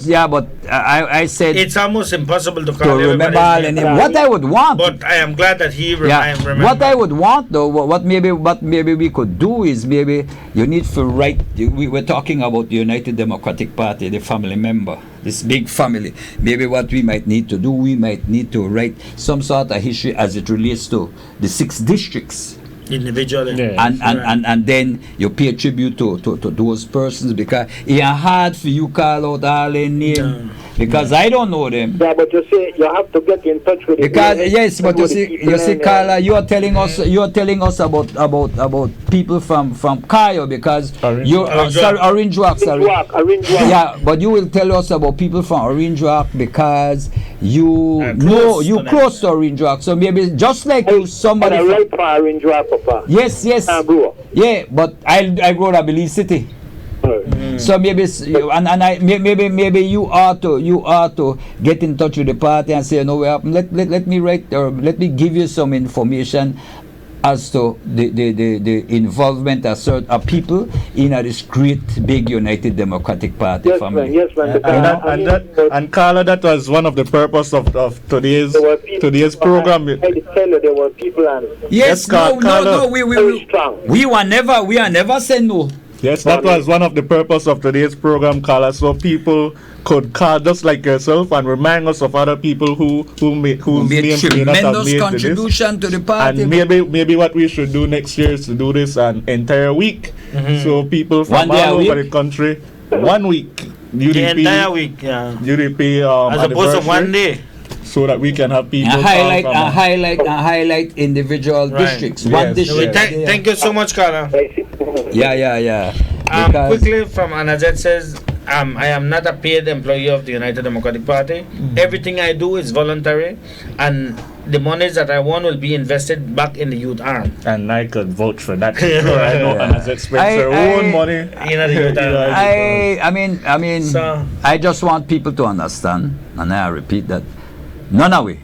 Yeah, but I said it's almost impossible to call remember all the names. What I would want, but I am glad that he remembered. What I would want, though, what maybe we could do is maybe you need to write. We were talking about the United Democratic Party, the family member, this big family. Maybe what we might need to do, we might need to write some sort of history as it relates to the 6 districts. Individually. And then you pay tribute to those persons, because it's hard for you call out all their name because I don't know them. Yeah, but you see, you have to get in touch with because yes, but you see, Carla, you are telling us about people from Cayo, because Orange Walk. Yeah, but you will tell us about people from Orange Walk because you close to Orange Walk, so maybe just like you, somebody right for Orange Walk. Yes. Yeah, but I grew up in Belize City. So maybe maybe you ought to get in touch with the party and say, no, let me write, or let me give you some information as to the involvement of certain people in this great big United Democratic Party family. Yes, man. And Carla, that was one of the purpose of today's program. I tell you, there were people and yes, no, we are never saying no. Yes, that was one of the purpose of today's program, Carla, so people could call just like yourself and remind us of other people whose names tremendous contribution to the party. And maybe what we should do next year is to do this an entire week, so people from all over the country, 1 week, UDP, the entire week, UDP, as opposed to 1 day. So that we can have people highlight individual districts. One district. Thank you so much, Carla. Yeah. Quickly from Anazet says, I am not a paid employee of the United Democratic Party. Everything I do is voluntary, and the monies that I won will be invested back in the youth arm. And I could vote for that. I know Anazet spends her own money in the youth arm. I mean, I just want people to understand, and I repeat that none of we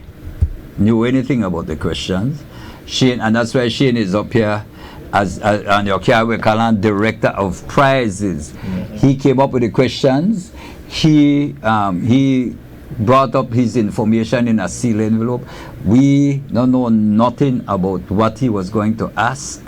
knew anything about the questions. Shane, and that's why Shane is up here as on your Kiawe Kalan director of prizes. He came up with the questions. He brought up his information in a sealed envelope. We don't know nothing about what he was going to ask.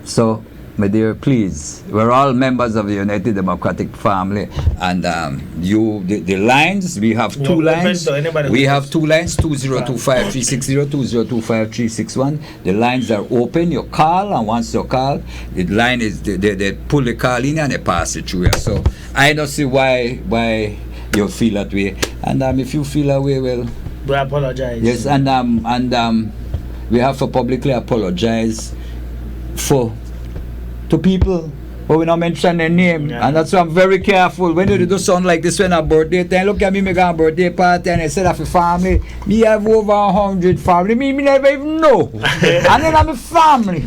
So, my dear, please, we're all members of the United Democratic family, and the lines, we have two lines. We have 2 lines, 2025-360, 2025-361. The lines are open. You call, and once you call, the line is they pull the call in and they pass it through. So I don't see why you feel that way. And if you feel that way, well, we apologize. Yes, and we have to publicly apologize to people, but we don't mention their name, and that's why I'm very careful when you do something like this when a birthday time. Look at me, me got a birthday party, and I said of a family, me have over 100 family, me never even know, and then I'm a family.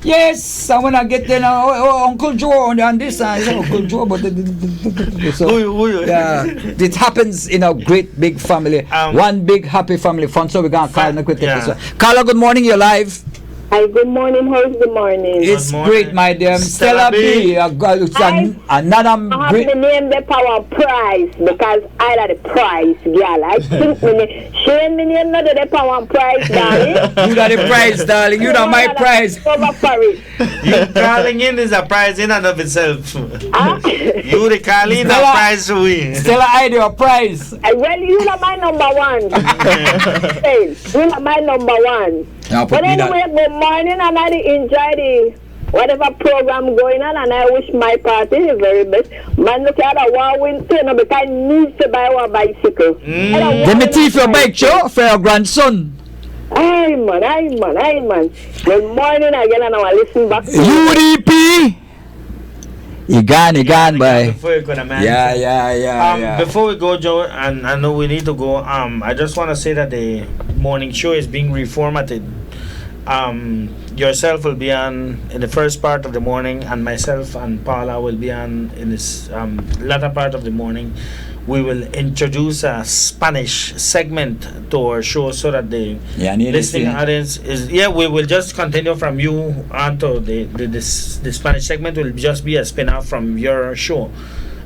Yes, and when I get there now, Uncle Joe on this side, Uncle Joe, but yeah, it happens in a great big family, one big happy family fun. So we're gonna call and quickly. Carla, good morning. You're live. Hi, good morning. How's the morning? It's great, my dear. Stella B. Another I great. have to name the power prize because I got the prize, girl. I think Shane me name not the power prize, darling. You got the prize, darling. You got my prize. Over for it. You calling in is a prize in and of itself. You the calling a prize to win. Stella, I do a prize. Well, you are my number one. Hey, you are my number one. But anyway, good morning, and I enjoy the whatever program going on, and I wish my party the very best. Man, look at a war win turn because I need to buy a bicycle. Let me teach your bike, Joe, for your grandson. Aye, man. Good morning again, and I listen back to UDP. He gone, boy. Before you go, man. Yeah. Before we go, Joe, and I know we need to go. I just want to say that the morning show is being reformatted. Yourself will be on in the first part of the morning, and myself and Paula will be on in this latter part of the morning. We will introduce a Spanish segment to our show so that the listening audience is. Yeah, we will just continue from you onto the Spanish segment will just be a spin-off from your show.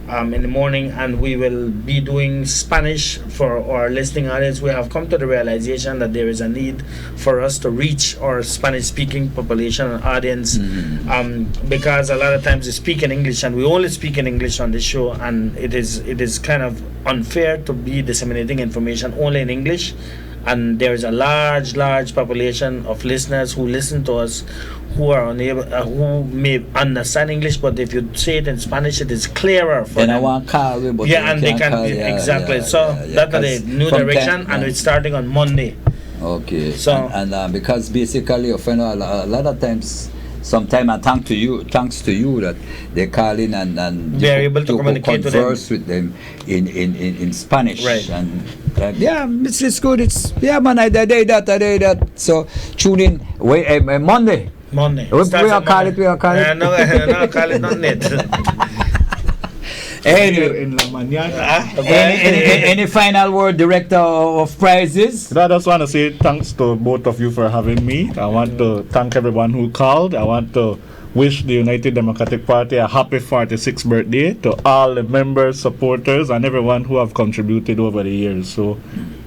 In the morning, and we will be doing Spanish for our listening audience. We have come to the realization that there is a need for us to reach our Spanish-speaking population and audience, because a lot of times they speak in English, and we only speak in English on this show, and it is kind of unfair to be disseminating information only in English. And there is a large population of listeners who listen to us who are unable, who may understand English, but if you say it in Spanish, it is clearer for them. I want call me, but and they can exactly. So that's the new direction, and it's starting on Monday. Okay. So and because basically, a lot of times. Sometime and thanks to you that they call in and they're able to communicate converse with them in Spanish. Right. And it's good. It's man. I did that. So tune in. Monday. We are call it. No, call it not net. Any final word, Director of Prizes? I just want to say thanks to both of you for having me. I want to thank everyone who called. I want to wish the United Democratic Party a happy 46th birthday, to all the members, supporters, and everyone who have contributed over the years. So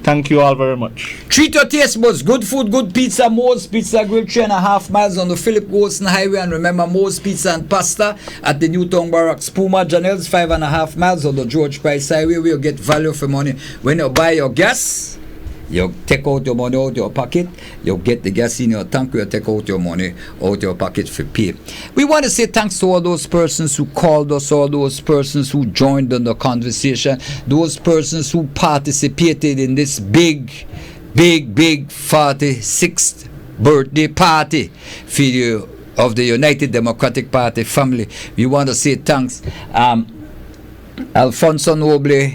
thank you all very much. Treat your taste buds. Good food, good pizza. Moe's Pizza Grill, 3.5 miles on the Philip Wilson Highway. And remember, Moe's Pizza and Pasta at the Newtown Barracks. Puma Janelle's 5.5 miles on the George Price Highway, where you get value for money. When you buy your gas, you take out your money out your pocket, you get the gas in your tank, you take out your money out your pocket for pay. We want to say thanks to all those persons who called us, all those persons who joined in the conversation, those persons who participated in this big 46th birthday party for you of the United Democratic Party family. We want to say thanks. Alfonso Noble,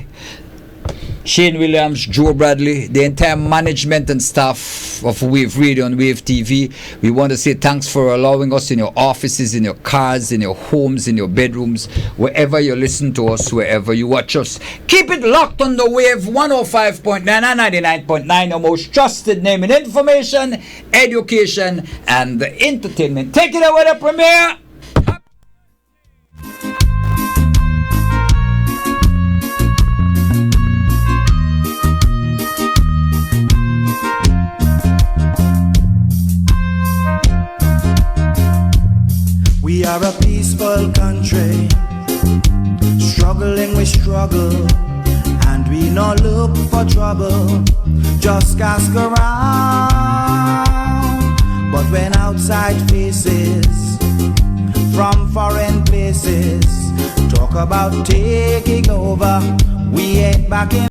Shane Williams, Joe Bradley, the entire management and staff of Wave Radio and Wave TV. We want to say thanks for allowing us in your offices, in your cars, in your homes, in your bedrooms, wherever you listen to us, wherever you watch us. Keep it locked on the Wave 105.9 and 99.9, your most trusted name in information, education, and the entertainment. Take it away, the premiere. We are a peaceful country, struggling we struggle, and we not look for trouble, just ask around. But when outside faces from foreign places talk about taking over, we ain't backing.